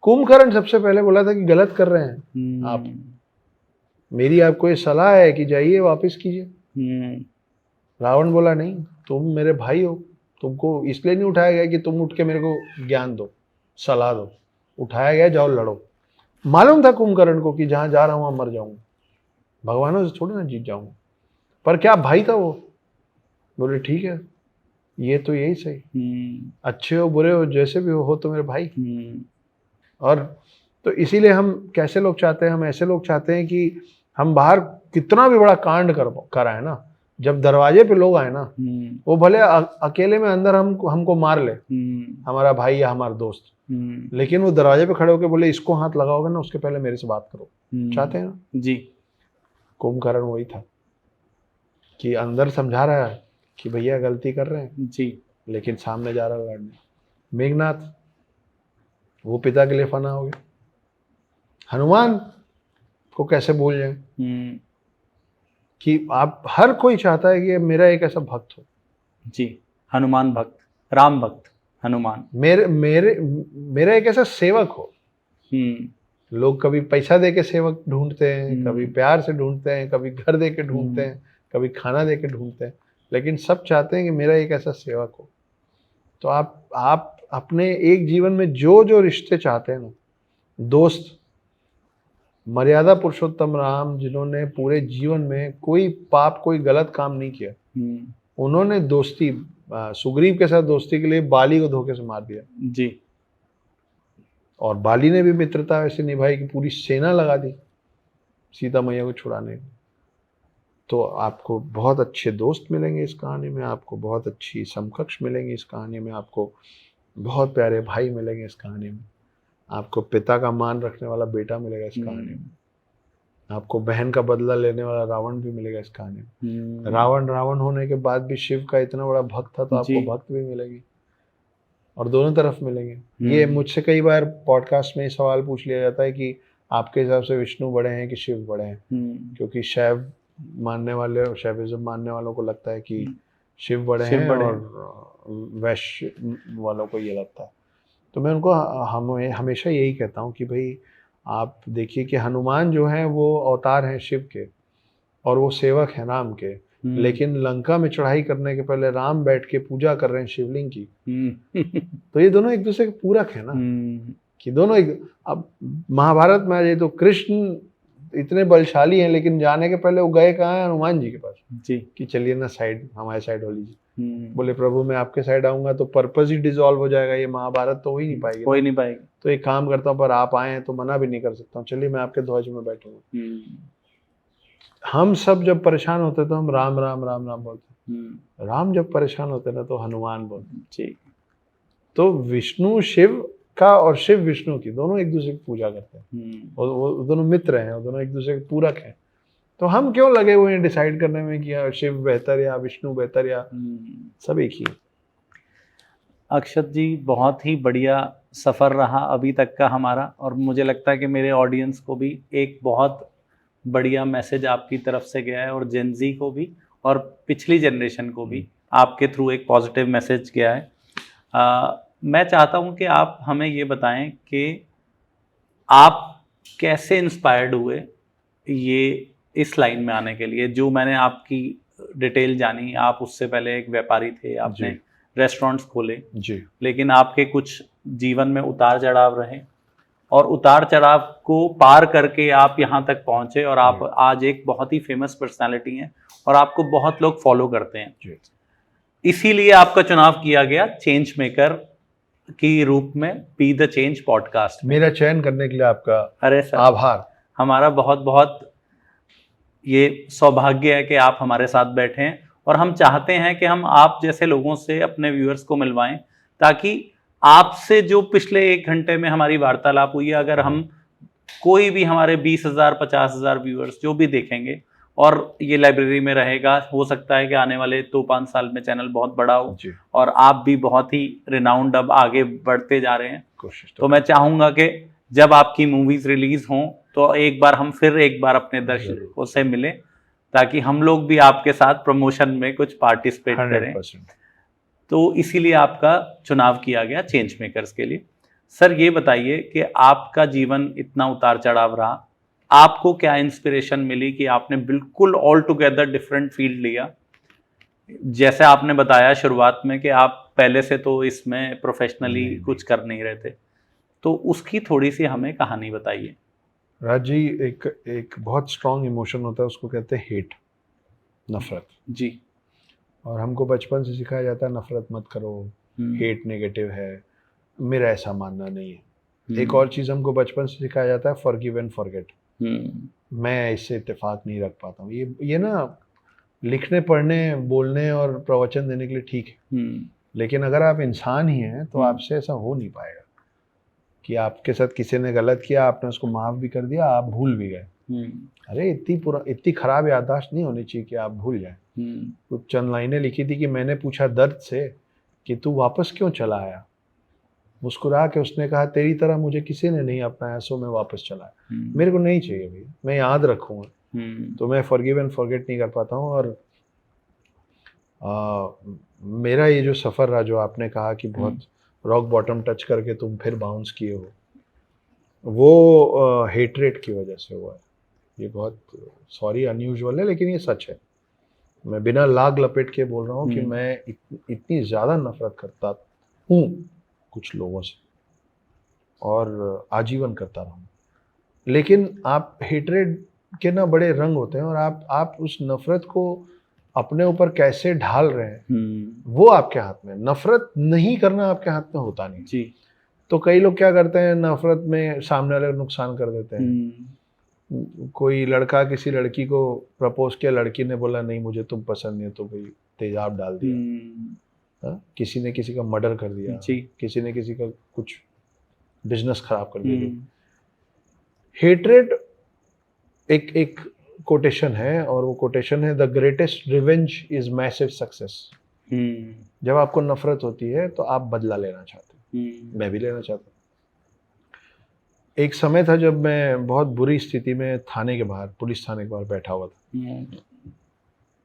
कुंभकर्ण सबसे पहले बोला था कि गलत कर रहे हैं आप, मेरी आपको ये सलाह है कि जाइए वापस कीजिए। रावण बोला नहीं, तुम मेरे भाई हो, तुमको इसलिए नहीं उठाया गया कि तुम उठ के मेरे को ज्ञान दो, सलाह दो। उठाया गया, जाओ लड़ो। मालूम था कुंभकर्ण को कि जहां जा रहा हूं मर जाऊंगा, भगवानों से थोड़ी ना जीत जाऊंगा, पर क्या भाई था वो। बोले ठीक है, ये तो यही सही, अच्छे हो बुरे हो जैसे भी हो तो मेरे भाई। और तो इसीलिए हम कैसे लोग चाहते हैं, हम ऐसे लोग चाहते हैं कि हम बाहर कितना भी बड़ा कांड कराए ना, जब दरवाजे पे लोग आए ना, वो भले अकेले में अंदर हमको मार ले, हमारा भाई या हमारा दोस्त, लेकिन वो दरवाजे पे खड़े होकर बोले इसको हाथ लगाओगे ना, उसके पहले मेरे से बात करो। चाहते हैं ना जी। कुंभकर्ण वही था कि अंदर समझा रहा है कि भैया गलती कर रहे हैं जी, लेकिन सामने जा रहा है लड़ने। मेघनाथ वो पिता के लिए फना हो गया, हनुमान को कैसे भूल जाए। कि आप हर कोई चाहता है कि मेरा एक ऐसा भक्त हो। जी, हनुमान भक्त, राम भक्त, हनुमान। मेरा एक ऐसा सेवक हो। लोग कभी पैसा दे के सेवक ढूंढते हैं, कभी प्यार से ढूंढते हैं, कभी घर दे के ढूंढते हैं, कभी खाना दे के ढूंढते हैं, लेकिन सब चाहते हैं कि मेरा एक ऐसा सेवक हो। तो आप अपने एक जीवन में जो जो रिश्ते चाहते हैं ना, दोस्त, मर्यादा पुरुषोत्तम राम जिन्होंने पूरे जीवन में कोई पाप कोई गलत काम नहीं किया, उन्होंने दोस्ती सुग्रीव के साथ दोस्ती के लिए बाली को धोखे से मार दिया जी। और बाली ने भी मित्रता ऐसे निभाई कि पूरी सेना लगा दी सीता मैया को छुड़ाने में। तो आपको बहुत अच्छे दोस्त मिलेंगे इस कहानी में, आपको बहुत अच्छी समकक्ष मिलेंगी इस कहानी में, आपको बहुत प्यारे भाई मिलेंगे इस कहानी में, आपको पिता का मान रखने वाला बेटा मिलेगा इस कहानी में, आपको बहन का बदला लेने वाला रावण भी मिलेगा इस कहानी में। रावण होने के बाद भी शिव का इतना बड़ा भक्त था, तो आपको भक्त भी मिलेगी और दोनों तरफ मिलेंगे। ये मुझसे कई बार पॉडकास्ट में ये सवाल पूछ लिया जाता है कि आपके हिसाब से विष्णु बड़े हैं कि शिव बड़े हैं, क्योंकि शैव मानने वाले, शैविज्म मानने वालों को लगता है कि शिव बड़े हैं और वैश्य वालों को ये लगता है। तो मैं उनको हमेशा यही कहता हूँ कि भाई आप देखिए कि हनुमान जो हैं वो अवतार हैं शिव के और वो सेवक हैं राम के, लेकिन लंका में चढ़ाई करने के पहले राम बैठ के पूजा कर रहे हैं शिवलिंग की। तो ये दोनों एक दूसरे के पूरक है ना, कि दोनों अब महाभारत में ये तो कृष्ण इतने बलशाली हैं, लेकिन जाने के पहले वो गए कहाँ हैं? हनुमान जी के पास जी, कि चलिए ना साइड, हमारे साइड हो लीजिए। बोले प्रभु मैं आपके साइड आऊंगा तो पर्पस ही डिसॉल्व हो जाएगा, ये महाभारत तो हो ही नहीं पाएगी, हो ही नहीं पाएगी। तो एक काम करता हूँ, पर आप आए हैं तो मना भी नहीं कर सकता हूँ, चलिए मैं आपके ध्वज में बैठूंगा। हम सब जब परेशान होते तो हम राम राम राम राम बोलते, राम जब परेशान होते ना तो हनुमान बोलते जी। तो विष्णु शिव का और शिव विष्णु की दोनों एक दूसरे की पूजा करते हैं, और वो दोनों मित्र हैं, वो दोनों एक दूसरे के पूरक हैं। तो हम क्यों लगे हुए हैं डिसाइड करने में कि शिव बेहतर या विष्णु बेहतर, या सब एक ही। अक्षत जी बहुत ही बढ़िया सफ़र रहा अभी तक का हमारा, और मुझे लगता है कि मेरे ऑडियंस को भी एक बहुत बढ़िया मैसेज आपकी तरफ से गया है, और जेनजी को भी और पिछली जनरेशन को भी आपके थ्रू एक पॉजिटिव मैसेज गया है। मैं चाहता हूं कि आप हमें ये बताएं कि आप कैसे इंस्पायर्ड हुए ये इस लाइन में आने के लिए। जो मैंने आपकी डिटेल जानी, आप उससे पहले एक व्यापारी थे, आपने रेस्टोरेंट्स खोले जी, लेकिन आपके कुछ जीवन में उतार चढ़ाव रहे, और उतार चढ़ाव को पार करके आप यहाँ तक पहुँचे, और आप आज एक बहुत ही फेमस पर्सनालिटी हैं और आपको बहुत लोग फॉलो करते हैं। इसीलिए आपका चुनाव किया गया चेंज मेकर की रूप में बी द चेंज पॉडकास्ट। मेरा चयन करने के लिए आपका अरे सर आभार। हमारा बहुत बहुत ये सौभाग्य है कि आप हमारे साथ बैठे हैं, और हम चाहते हैं कि हम आप जैसे लोगों से अपने व्यूअर्स को मिलवाएं, ताकि आपसे जो पिछले 1 घंटे में हमारी वार्तालाप हुई है, अगर हम कोई भी हमारे 20,000 50,000 व्यूअर्स जो भी देखेंगे, और ये लाइब्रेरी में रहेगा, हो सकता है कि आने वाले 2-5 साल में चैनल बहुत बड़ा हो और आप भी बहुत ही रिनाउंड अब आगे बढ़ते जा रहे हैं। तो मैं चाहूँगा कि जब आपकी मूवीज रिलीज हों तो एक बार हम फिर एक बार अपने दर्शकों से मिलें, ताकि हम लोग भी आपके साथ प्रमोशन में कुछ पार्टिसिपेट करें। तो इसीलिए आपका चुनाव किया गया चेंज मेकर्स के लिए। सर ये बताइए कि आपका जीवन इतना उतार चढ़ाव रहा, आपको क्या इंस्पिरेशन मिली कि आपने बिल्कुल ऑल टुगेदर डिफरेंट फील्ड लिया? जैसे आपने बताया शुरुआत में कि आप पहले से तो इसमें प्रोफेशनली कुछ कर नहीं रहे थे, तो उसकी थोड़ी सी हमें कहानी बताइए। राज जी, एक बहुत स्ट्रॉन्ग इमोशन होता है, उसको कहते हैं हेट, नफरत जी। और हमको बचपन से सिखाया जाता है नफरत मत करो, हेट नेगेटिव है, मेरा ऐसा मानना नहीं है। एक और चीज़ हमको बचपन से सिखाया जाता है फॉरगिव एंड फॉरगेट। मैं इससे इत्तेफाक नहीं रख पाता हूँ। ये ना लिखने पढ़ने बोलने और प्रवचन देने के लिए ठीक है, लेकिन अगर आप इंसान ही हैं तो आपसे ऐसा हो नहीं पाएगा कि आपके साथ किसी ने गलत किया, आपने उसको माफ़ भी कर दिया, आप भूल भी गए। अरे इतनी खराब याददाश्त नहीं होनी चाहिए कि आप भूल जाए। कुछ चंद लाइनें लिखी थी कि मैंने पूछा दर्द से कि तू वापस क्यों चला आया, मुस्कुरा के उसने कहा तेरी तरह मुझे किसी ने नहीं अपनाया, सो मैं वापस चला आया। मेरे को नहीं चाहिए भैया, मैं याद रखूँगा। तो मैं फॉरगिव एंड फॉरगेट नहीं कर पाता हूँ। और मेरा ये जो सफ़र रहा, जो आपने कहा कि बहुत रॉक बॉटम टच करके तुम फिर बाउंस किए हो, वो हेटरेट की वजह से हुआ है। ये बहुत सॉरी अनयूजुअल है, लेकिन ये सच है। मैं बिना लाग लपेट के बोल रहा हूँ कि मैं इतनी ज़्यादा नफरत करता हूँ कुछ लोगों से, और आजीवन करता रहूँ। लेकिन आप हेटरेट के ना बड़े रंग होते हैं, और आप उस नफरत को अपने ऊपर कैसे ढाल रहे हैं वो आपके हाथ में। नफरत नहीं करना आपके हाथ में होता नहीं जी। तो कई लोग क्या करते हैं, नफरत में सामने वाले को नुकसान कर देते हैं। कोई लड़का किसी लड़की को प्रपोज किया, लड़की ने बोला नहीं मुझे तुम पसंद नहीं, तो भाई तेजाब डाल दिया। किसी ने किसी का मर्डर कर दिया, किसी ने किसी का कुछ बिजनेस खराब कर दिया। हेट्रेड एक कोटेशन है, और वो कोटेशन है the greatest revenge is massive success. जब आपको नफरत होती है तो आप बदला लेना चाहते हो। मैं भी लेना चाहता हूँ। एक समय था जब मैं बहुत बुरी स्थिति में थाने के बाहर, पुलिस थाने के बाहर बैठा हुआ था।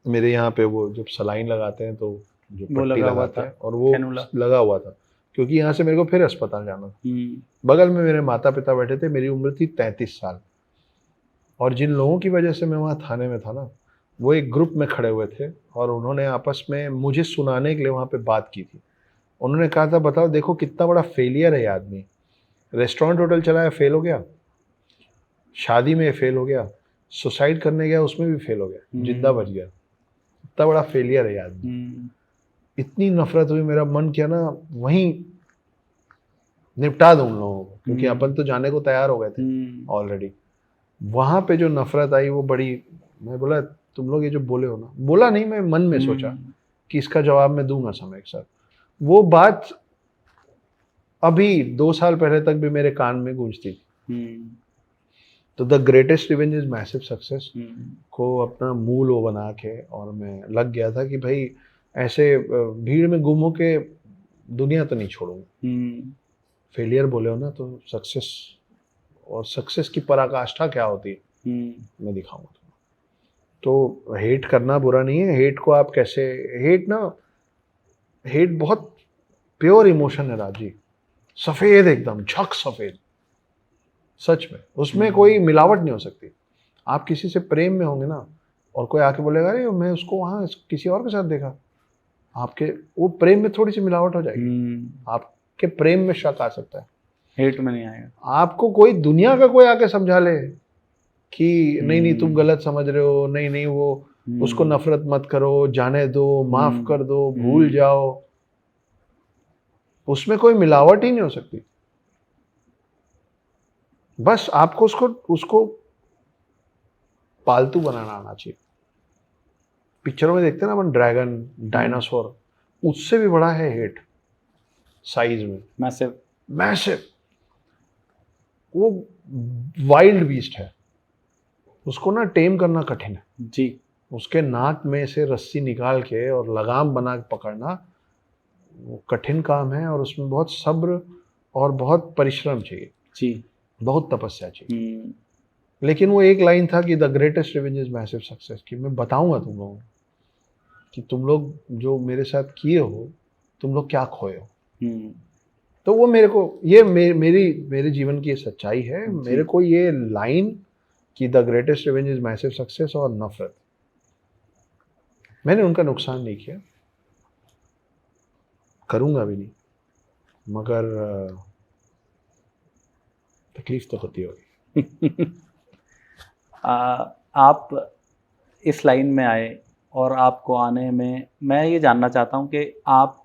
मेरे यहाँ पे वो जब सलाइन लगाते हैं तो जो पट्टी लगाते हैं, और वो लगा हुआ था क्योंकि यहाँ से मेरे को फिर अस्पताल जाना था। बगल में मेरे माता पिता बैठे थे, मेरी उम्र थी 33 साल, और जिन लोगों की वजह से मैं वहाँ थाने में था ना, वो एक ग्रुप में खड़े हुए थे, और उन्होंने आपस में मुझे सुनाने के लिए वहाँ पे बात की थी। उन्होंने कहा था बताओ देखो कितना बड़ा फेलियर है ये आदमी, रेस्टोरेंट होटल चलाया फेल हो गया, शादी में फेल हो गया, सुसाइड करने गया उसमें भी फेल हो गया, जिंदा बच गया, इतना बड़ा फेलियर है ये आदमी। इतनी नफरत हुई, मेरा मन किया ना वहीं निपटा दूं उन लोगों को, क्योंकि अपन तो जाने को तैयार हो गए थे ऑलरेडी। वहां पे जो नफरत आई वो बड़ी, मैं बोला तुम लोग ये जो बोले हो ना, बोला नहीं, मैं मन में सोचा कि इसका जवाब मैं दूंगा समय के साथ। वो बात अभी 2 साल पहले तक भी मेरे कान में गूंजती थी। तो the greatest revenge is massive success को अपना मूल वो बना के, और मैं लग गया था कि भाई ऐसे भीड़ में गुम होके दुनिया तो नहीं छोड़ूंगा। फेलियर बोले हो ना तो सक्सेस, और सक्सेस की पराकाष्ठा क्या होती है मैं दिखाऊंगा तुम्हें। तो हेट करना बुरा नहीं है। हेट को आप कैसे, हेट बहुत प्योर इमोशन है राजी, सफेद एकदम झक सफेद, सच में उसमें कोई मिलावट नहीं हो सकती। आप किसी से प्रेम में होंगे ना, और कोई आके बोलेगा अरे मैं उसको वहाँ किसी और के साथ देखा, आपके वो प्रेम में थोड़ी सी मिलावट हो जाएगी, आपके प्रेम में शक आ सकता है, हेट में नहीं आएगा। आपको कोई दुनिया का कोई आके समझा ले कि नहीं नहीं तुम गलत समझ रहे हो, नहीं नहीं वो उसको नफरत मत करो, जाने दो, माफ कर दो, भूल जाओ, उसमें कोई मिलावट ही नहीं हो सकती। बस आपको उसको पालतू बनाना आना चाहिए। पिक्चरों में देखते हैं ना अपन, ड्रैगन, डायनासोर, उससे भी बड़ा है हेट साइज में, मैसिव। वो वाइल्ड बीस्ट है, उसको ना टेम करना कठिन है जी। उसके नाक में से रस्सी निकाल के और लगाम बना के पकड़ना वो कठिन काम है, और उसमें बहुत सब्र और बहुत परिश्रम चाहिए जी, बहुत तपस्या चाहिए। लेकिन वो एक लाइन था कि the greatest revenge is massive success, कि मैं बताऊंगा तुम लोगों को कि तुम लोग जो मेरे साथ किए हो, तुम लोग क्या खोए हो। तो वो मेरे को ये मेरे जीवन की ये सच्चाई है। मेरे को ये लाइन कि the greatest revenge is massive success और नफरत, मैंने उनका नुकसान नहीं किया, करूंगा भी नहीं, मगर तकलीफ तो होती होगी। आप इस लाइन में आए, और आपको आने में मैं ये जानना चाहता हूँ कि आप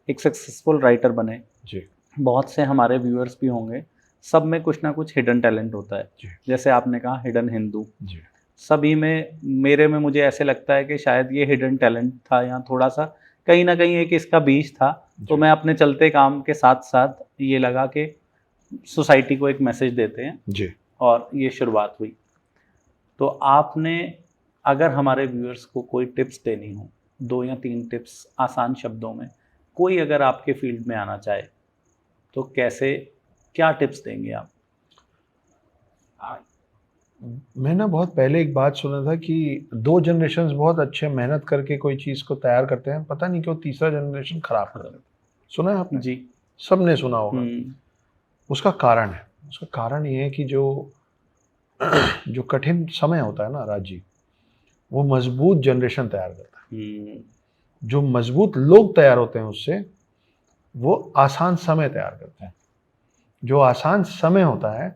एक सक्सेसफुल राइटर बने जी। बहुत से हमारे व्यूअर्स भी होंगे, सब में कुछ ना कुछ हिडन टैलेंट होता है। जैसे आपने कहा हिडन हिंदू, सभी में, मेरे में मुझे ऐसे लगता है कि शायद ये हिडन टैलेंट था, या थोड़ा सा कहीं ना कहीं एक इसका बीज था। तो मैं अपने चलते काम के साथ साथ ये लगा कि सोसाइटी को एक मैसेज देते हैं जी, और ये शुरुआत हुई। तो आपने, अगर हमारे व्यूअर्स को कोई टिप्स देनी हो, 2 या 3 टिप्स आसान शब्दों में, कोई अगर आपके फील्ड में आना चाहे तो कैसे, क्या टिप्स देंगे आप? मैं ना बहुत पहले एक बात सुना था कि 2 जनरेशन्स बहुत अच्छे मेहनत करके कोई चीज़ को तैयार करते हैं, पता नहीं क्यों तीसरा जनरेशन खराब कर देता है। सुना है आपने? जी, सबने सुना होगा। उसका कारण है, उसका कारण ये है कि जो कठिन समय होता है ना राजी, वो मजबूत जनरेशन तैयार करता है। जो मजबूत लोग तैयार होते हैं उससे, वो आसान समय तैयार करते हैं। जो आसान समय होता है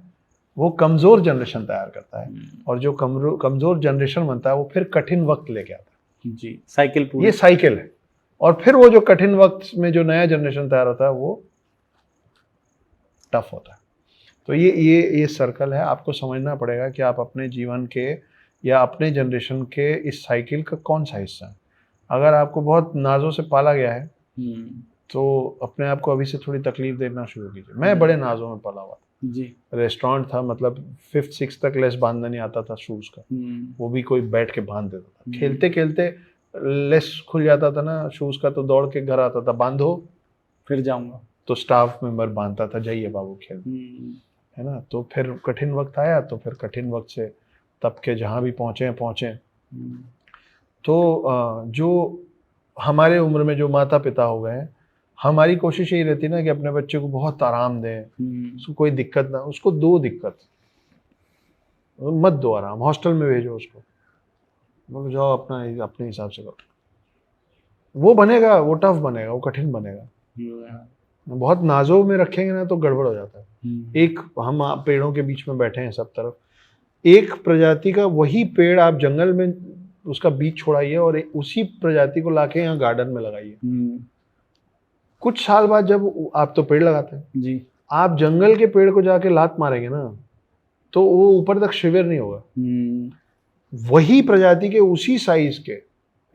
वो कमज़ोर जनरेशन तैयार करता है, और जो कमज़ोर जनरेशन बनता है वो फिर कठिन वक्त लेके आता है। जी, साइकिल पूरी। ये साइकिल है। और फिर वो जो कठिन वक्त में जो नया जनरेशन तैयार होता है वो टफ होता है। तो ये सर्कल है। आपको समझना पड़ेगा कि आप अपने जीवन के या अपने जनरेशन के इस साइकिल का कौन सा हिस्सा है। अगर आपको बहुत नाजों से पाला गया है तो अपने आप को अभी से थोड़ी तकलीफ देना शुरू कीजिए। मैं बड़े नाजों में पला हुआ था जी। रेस्टोरेंट था, मतलब 5th 6th तक लेस बांधना नहीं आता था शूज का, वो भी कोई बैठ के बांध देता था। खेलते खेलते लेस खुल जाता था ना शूज का, तो दौड़ के घर आता था, बांधो फिर जाऊंगा, तो स्टाफ मेंबर बांधता था, जाइए बाबू खेल, है ना। तो फिर कठिन वक्त आया, तो फिर कठिन वक्त से तब के जहाँ भी पहुँचे। तो जो हमारे उम्र में जो माता पिता हो गए, हमारी कोशिश यही रहती ना कि अपने बच्चे को बहुत आराम दें, उसको कोई दिक्कत ना, उसको दो दिक्कत मत दो आराम, हॉस्टल में भेजो उसको, बोलो जाओ अपने हिसाब से करो। वो बनेगा, वो टफ बनेगा, वो कठिन बनेगा। बहुत नाजों में रखेंगे ना तो गड़बड़ हो जाता है। एक हम पेड़ों के बीच में बैठे हैं सब तरफ, एक प्रजाति का वही पेड़ आप जंगल में उसका बीज छोड़ाइए और उसी प्रजाति को लाके यहाँ गार्डन में लगाइए। कुछ साल बाद जब आप तो पेड़ लगाते हैं जी, आप जंगल के पेड़ को जाके लात मारेंगे ना तो वो ऊपर तक शिविर नहीं होगा। वही प्रजाति के उसी साइज के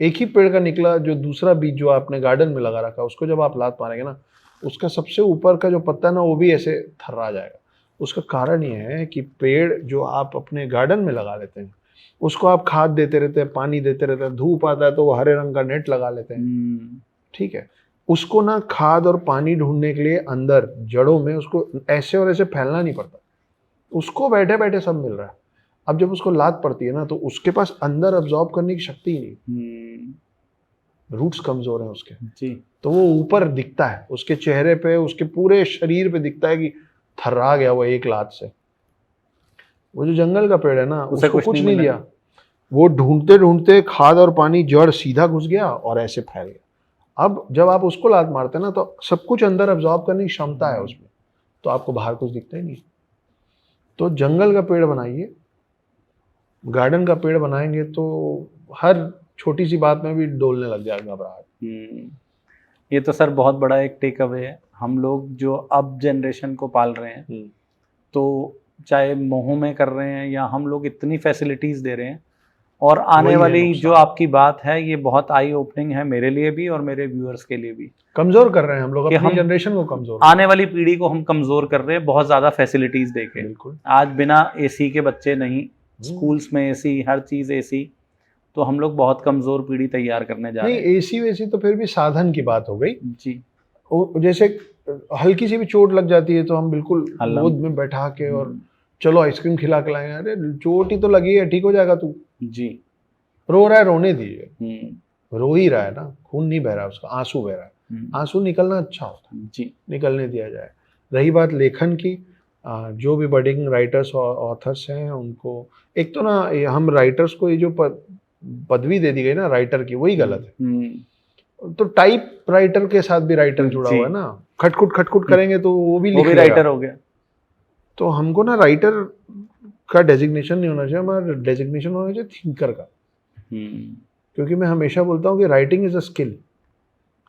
एक ही पेड़ का निकला जो दूसरा बीज जो आपने गार्डन में लगा रखा, उसको जब आप लात मारेंगे ना, उसका सबसे ऊपर का जो पत्ता है ना वो भी ऐसे थर्रा जाएगा। उसका कारण ये है कि पेड़ जो आप अपने गार्डन में लगा लेते हैं उसको आप खाद देते रहते हैं, पानी देते रहते हैं, धूप आता है तो वो हरे रंग का नेट लगा लेते हैं, ठीक है। उसको ना खाद और पानी ढूंढने के लिए अंदर जड़ों में उसको ऐसे और ऐसे फैलना नहीं पड़ता, उसको बैठे बैठे सब मिल रहा है। अब जब उसको लात पड़ती है ना तो उसके पास अंदर अब्जॉर्ब करने की शक्ति ही नहीं, रूट्स कमजोर हैं उसके जी। तो वो ऊपर दिखता है, उसके चेहरे पे, उसके पूरे शरीर पे दिखता है कि थर्रा गया वो एक लात से। वो जो जंगल का पेड़ है ना उसको कुछ नहीं दिया, वो ढूंढते ढूंढते खाद और पानी जड़ सीधा घुस गया और ऐसे फैल गया। अब जब आप उसको लात मारते हैं ना तो सब कुछ अंदर अब्जॉर्ब करने की क्षमता है उसमें, तो आपको बाहर कुछ दिखता ही नहीं। तो जंगल का पेड़ बनाइए, गार्डन का पेड़ बनाएंगे तो हर छोटी सी बात में भी डोलने लग जाएगा घबराहट। ये तो सर बहुत बड़ा एक टेक अवे है। हम लोग जो अब जनरेशन को पाल रहे हैं तो चाहे मोह में कर रहे हैं या हम लोग इतनी फैसिलिटीज दे रहे हैं, और आने वाली जो आपकी बात है ये बहुत आई ओपनिंग है मेरे लिए भी और मेरे व्यूअर्स के लिए भी। कमजोर कर रहे हैं हम लोग अपनी जनरेशन को, कमजोर आने वाली पीढ़ी को हम कमजोर कर रहे हैं बहुत ज्यादा फैसिलिटीज देके। बिल्कुल। आज बिना एसी के बच्चे नहीं, स्कूल्स में एसी, हर चीज एसी, तो हम लोग बहुत कमजोर पीढ़ी तैयार करने जा रहे हैं। नहीं एसी वेसी तो फिर भी साधन की बात हो गई जी। जैसे हल्की सी भी चोट लग जाती है तो हम बिल्कुल गोद में बैठा के और चलो आइसक्रीम खिला के लाएंगे, अरे चोट ही तो लगी है, ठीक हो जाएगा तू जी। रो रहा है रोने दीजिए, रो ही रहा है ना, खून नहीं बह रहा उसका, आंसू बह रहा है, आंसू निकलना अच्छा होता है जी, निकलने दिया जाए। रही बात लेखन की, जो भी बडिंग राइटर्स और ऑथर्स हैं उनको एक तो ना हम राइटर्स को ये जो पदवी दे दी गई ना राइटर की, वही गलत है। तो टाइप राइटर के साथ भी राइटर जुड़ा हुआ है ना, खटखुट करेंगे तो वो भी राइटर हो गया। तो हमको ना राइटर का डेजिग्नेशन नहीं होना चाहिए, हमारा डेजिग्नेशन होना चाहिए थिंकर का। क्योंकि मैं हमेशा बोलता हूँ कि writing is a skill,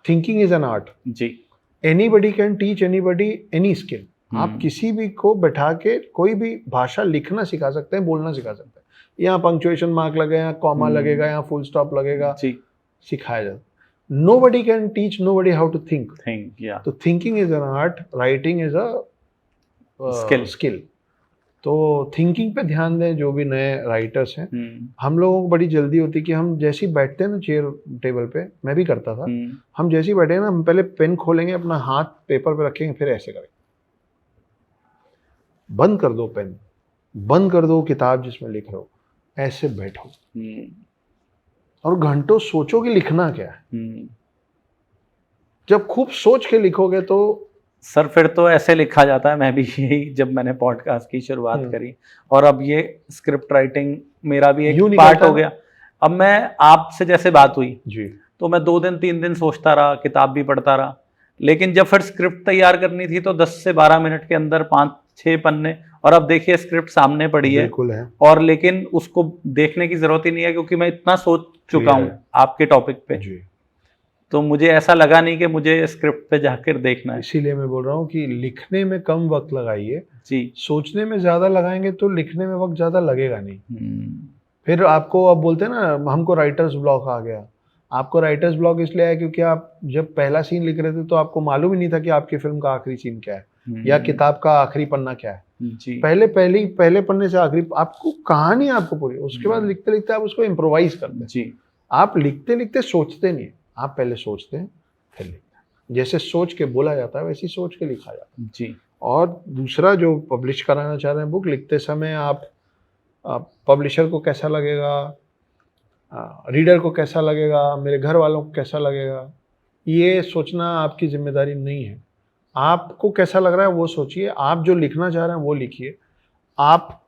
thinking is an art ji. Anybody can teach anybody any skill. आप किसी भी को बैठा के कोई भी भाषा लिखना सिखा सकते हैं, बोलना सिखा सकते हैं। यहाँ पंक्चुएशन मार्क लगेगा, यहाँ कॉमा लगेगा, यहाँ फुल स्टॉप लगेगा, सिखाया जाता है। Nobody can teach nobody how to think. Yeah. तो thinking is an art, writing is a skill. तो थिंकिंग पे ध्यान दें जो भी नए राइटर्स हैं। हम लोगों को बड़ी जल्दी होती है कि हम जैसे ही बैठते हैं ना चेयर टेबल पे, मैं भी करता था, हम जैसे ही बैठे हैं ना हम पहले पेन खोलेंगे, अपना हाथ पेपर पे रखेंगे, फिर ऐसे करेंगे, बंद कर दो पेन, बंद कर दो किताब जिसमें लिख रहे हो, ऐसे बैठो और घंटों सोचो कि लिखना क्या है। जब खूब सोच के लिखोगे तो सर फिर तो ऐसे लिखा जाता है। मैं भी यही, जब मैंने पॉडकास्ट की शुरुआत करी और अब ये स्क्रिप्ट राइटिंग मेरा भी एक पार्ट हो गया। अब मैं आपसे जैसे बात हुई जी, तो मैं 2 दिन 3 दिन सोचता रहा, किताब भी पढ़ता रहा, लेकिन जब फिर स्क्रिप्ट तैयार करनी थी तो 10 से 12 मिनट के अंदर 5-6 पन्ने, और अब देखिए स्क्रिप्ट सामने पड़ी है, बिल्कुल है। और लेकिन उसको देखने की जरूरत ही नहीं है क्योंकि मैं इतना सोच चुका Clear हूँ है। आपके टॉपिक पे, जी, तो मुझे ऐसा लगा नहीं कि मुझे स्क्रिप्ट पे जाकर देखना है। इसीलिए मैं बोल रहा हूँ कि लिखने में कम वक्त लगाइए, जी। सोचने में ज़्यादा लगाएंगे तो लिखने में वक्त ज़्यादा लगेगा नहीं। हम्म, फिर आपको, अब बोलते हैं ना हमको राइटर्स ब्लॉक आ गया, आपको राइटर्स ब्लॉक इसलिए आया क्योंकि आप जब पहला सीन लिख रहे थे तो आपको मालूम ही नहीं था कि आपकी फिल्म का आखिरी सीन क्या है या किताब का आखिरी पन्ना क्या है। जी। पहले पन्ने से आखिरी आपको कहानी आपको पूरी, उसके बाद लिखते लिखते आप उसको इम्प्रोवाइज करते हैं। जी। आप लिखते लिखते सोचते नहीं, आप पहले सोचते हैं फिर लिखते हैं। जैसे सोच के बोला जाता है वैसी सोच के लिखा जाता है। जी। और दूसरा जो पब्लिश कराना चाह रहे हैं बुक, लिखते समय आप पब्लिशर को कैसा लगेगा, रीडर को कैसा लगेगा, मेरे घर वालों को कैसा लगेगा, ये सोचना आपकी जिम्मेदारी नहीं है। आपको कैसा लग रहा है वो सोचिए, आप जो लिखना चाह रहे हैं वो लिखिए। आप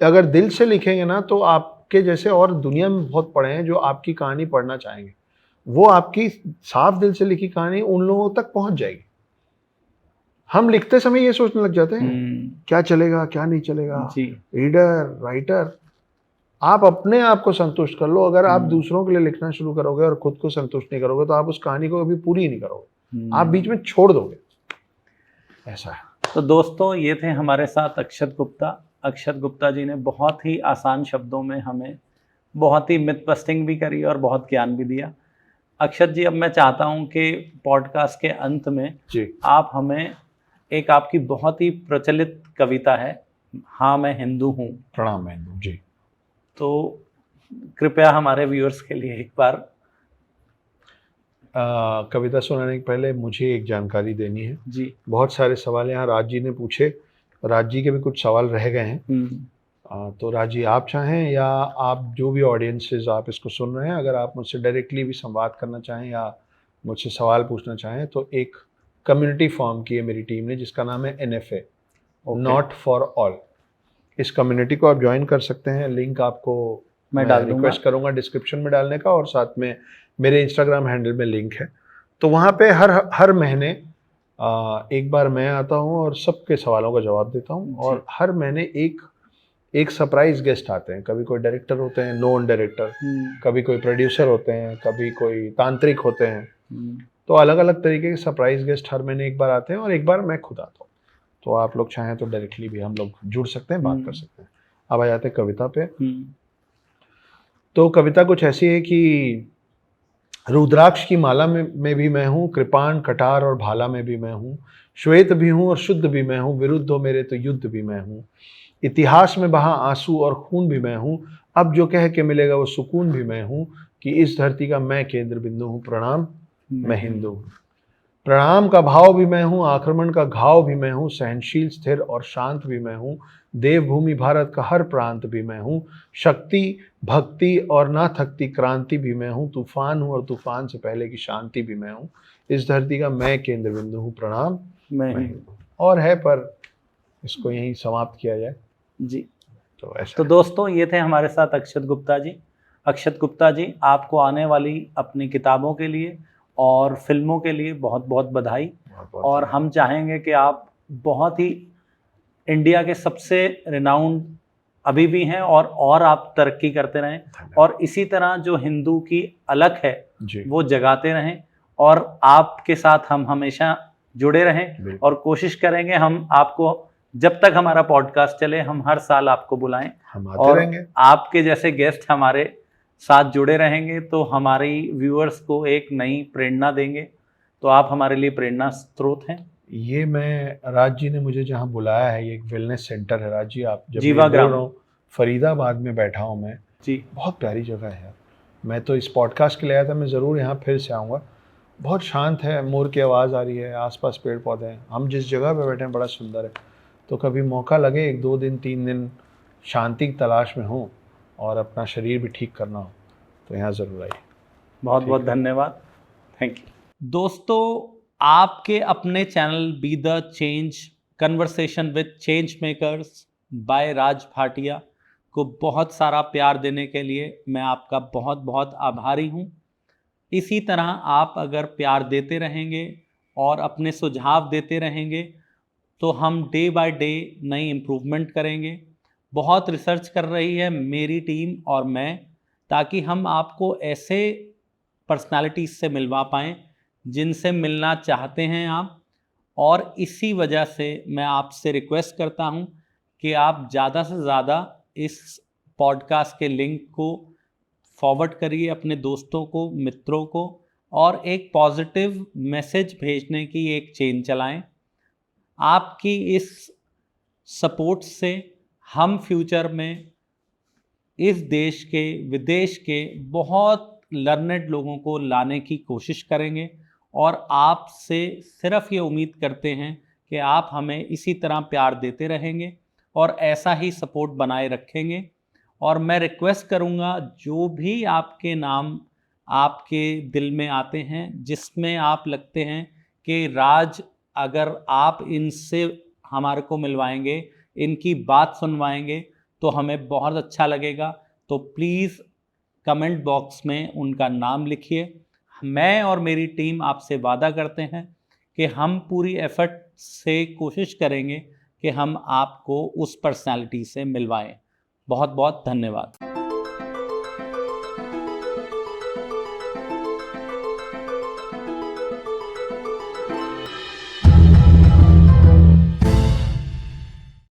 अगर दिल से लिखेंगे ना तो आपके जैसे और दुनिया में बहुत पड़े हैं जो आपकी कहानी पढ़ना चाहेंगे, वो आपकी साफ दिल से लिखी कहानी उन लोगों तक पहुंच जाएगी। हम लिखते समय ये सोचने लग जाते हैं क्या चलेगा क्या नहीं चलेगा, जी। Reader, writer. आप अपने आप को संतुष्ट कर लो। अगर आप दूसरों के लिए लिखना शुरू करोगे और खुद को संतुष्ट नहीं करोगे तो आप उस कहानी को कभी पूरी नहीं करोगे, आप बीच में छोड़ दोगे। ऐसा है। तो दोस्तों, ये थे हमारे साथ अक्षत गुप्ता। अक्षत गुप्ता जी ने बहुत ही आसान शब्दों में हमें बहुत ही मिथ बस्टिंग भी करी और बहुत ज्ञान भी दिया। अक्षत जी, अब मैं चाहता हूं कि पॉडकास्ट के अंत में जी, आप हमें एक आपकी बहुत ही प्रचलित कविता है, हाँ मैं हिंदू हूँ, प्रणाम मैं हिंदू, जी, तो कृपया हमारे व्यूअर्स के लिए एक बार कविता सुनाने के पहले मुझे एक जानकारी देनी है। जी। बहुत सारे सवाल यहाँ राज जी ने पूछे, राज जी के भी कुछ सवाल रह गए हैं। तो राज जी, आप चाहें या आप जो भी ऑडियंसेस आप इसको सुन रहे हैं, अगर आप मुझसे डायरेक्टली भी संवाद करना चाहें या मुझसे सवाल पूछना चाहें तो एक कम्युनिटी फॉर्म की है मेरी टीम ने जिसका नाम है NFA, नॉट फॉर ऑल। इस कम्युनिटी को आप ज्वाइन कर सकते हैं। लिंक आपको मैं डाल दूंगा, रिक्वेस्ट करूंगा डिस्क्रिप्शन में डालने का, और साथ में मेरे इंस्टाग्राम हैंडल में लिंक है। तो वहाँ पे हर महीने एक बार मैं आता हूँ और सबके सवालों का जवाब देता हूँ, और हर महीने एक सरप्राइज गेस्ट आते हैं। कभी कोई डायरेक्टर होते हैं, नॉन डायरेक्टर, कभी कोई प्रोड्यूसर होते हैं, कभी कोई तांत्रिक होते हैं। तो अलग अलग तरीके के सरप्राइज गेस्ट हर महीने एक बार आते हैं, और एक बार मैं खुद आता हूँ। तो आप लोग चाहें तो डायरेक्टली भी हम लोग जुड़ सकते हैं, बात कर सकते हैं। अब आ जाते हैं कविता पे। तो कविता कुछ ऐसी है कि रुद्राक्ष की माला में भी मैं हूँ, कृपाण, कटार और भाला में भी मैं हूँ, श्वेत भी हूँ और शुद्ध भी मैं हूँ, विरुद्ध हो मेरे तो युद्ध भी मैं हूँ, इतिहास में बहा आंसू और खून भी मैं हूँ, अब जो कह के मिलेगा वो सुकून भी मैं हूँ, कि इस धरती का मैं केंद्र बिंदु हूँ, प्रणाम मैं हिंदू हूँ। प्रणाम का भाव भी मैं हूँ, आक्रमण का घाव भी मैं हूँ, सहनशील, स्थिर और शांत भी मैं हूँ, देवभूमि भारत का हर प्रांत भी मैं हूँ, शक्ति, भक्ति और ना थकती क्रांति भी मैं हूँ, तूफान हूँ और तूफान से पहले की शांति भी मैं हूँ, इस धरती का मैं केंद्र बिंदु हूँ, प्रणाम मैं हिंदू। और है पर इसको यहीं समाप्त किया जाए जी। तो ऐसा। तो दोस्तों, ये थे हमारे साथ अक्षत गुप्ता जी। अक्षत गुप्ता जी, आपको आने वाली अपनी किताबों के लिए और फिल्मों के लिए बहुत बहुत बधाई। और हम चाहेंगे कि आप बहुत ही इंडिया के सबसे रिनाउंड अभी भी हैं और आप तरक्की करते रहें, और इसी तरह जो हिंदू की अलख है वो जगाते रहें, और आपके साथ हम हमेशा जुड़े रहें, और कोशिश करेंगे हम आपको, जब तक हमारा पॉडकास्ट चले, हम हर साल आपको बुलाएं, हम आते और रहेंगे। आपके जैसे गेस्ट हमारे साथ जुड़े रहेंगे तो हमारी व्यूअर्स को एक नई प्रेरणा देंगे। तो आप हमारे लिए प्रेरणा स्रोत हैं। ये मैं, राज जी ने मुझे जहाँ बुलाया है, ये एक वेलनेस सेंटर है राज जी। आप जब जीवा बोल रहा हूँ, फरीदाबाद में बैठा हूँ मैं जी। बहुत प्यारी जगह है यार। मैं तो इस पॉडकास्ट के लिए आया था, मैं ज़रूर यहाँ फिर से आऊँगा। बहुत शांत है, मोर की आवाज़ आ रही है, आसपास पेड़ पौधे हैं, हम जिस जगह पे बैठे हैं बड़ा सुंदर है। तो कभी मौका लगे 1-2 दिन 3 दिन शांति की तलाश में हो और अपना शरीर भी ठीक करना हो तो यहाँ ज़रूर आइए। बहुत बहुत धन्यवाद, थैंक यू। दोस्तों, आपके अपने channel be the change conversation with change makers by Raj Bhatia को बहुत सारा प्यार देने के लिए मैं आपका बहुत बहुत आभारी हूँ। इसी तरह आप अगर प्यार देते रहेंगे और अपने सुझाव देते रहेंगे, तो हम डे बाय डे नई इम्प्रूवमेंट करेंगे। बहुत रिसर्च कर रही है मेरी टीम और मैं, ताकि हम आपको ऐसे पर्सनालिटीज से मिलवा पाएँ जिनसे मिलना चाहते हैं आप। और इसी वजह से मैं आपसे रिक्वेस्ट करता हूं कि आप ज़्यादा से ज़्यादा इस पॉडकास्ट के लिंक को फॉरवर्ड करिए अपने दोस्तों को, मित्रों को, और एक पॉजिटिव मैसेज भेजने की एक चेन चलाएं। आपकी इस सपोर्ट से हम फ्यूचर में इस देश के, विदेश के बहुत लर्नेड लोगों को लाने की कोशिश करेंगे, और आपसे सिर्फ ये उम्मीद करते हैं कि आप हमें इसी तरह प्यार देते रहेंगे और ऐसा ही सपोर्ट बनाए रखेंगे। और मैं रिक्वेस्ट करूँगा, जो भी आपके नाम आपके दिल में आते हैं, जिसमें आप लगते हैं कि राज, अगर आप इनसे हमारे को मिलवाएंगे, इनकी बात सुनवाएंगे, तो हमें बहुत अच्छा लगेगा। तो प्लीज़ कमेंट बॉक्स में उनका नाम लिखिए। मैं और मेरी टीम आपसे वादा करते हैं कि हम पूरी एफर्ट से कोशिश करेंगे कि हम आपको उस पर्सनालिटी से मिलवाएं। बहुत बहुत धन्यवाद।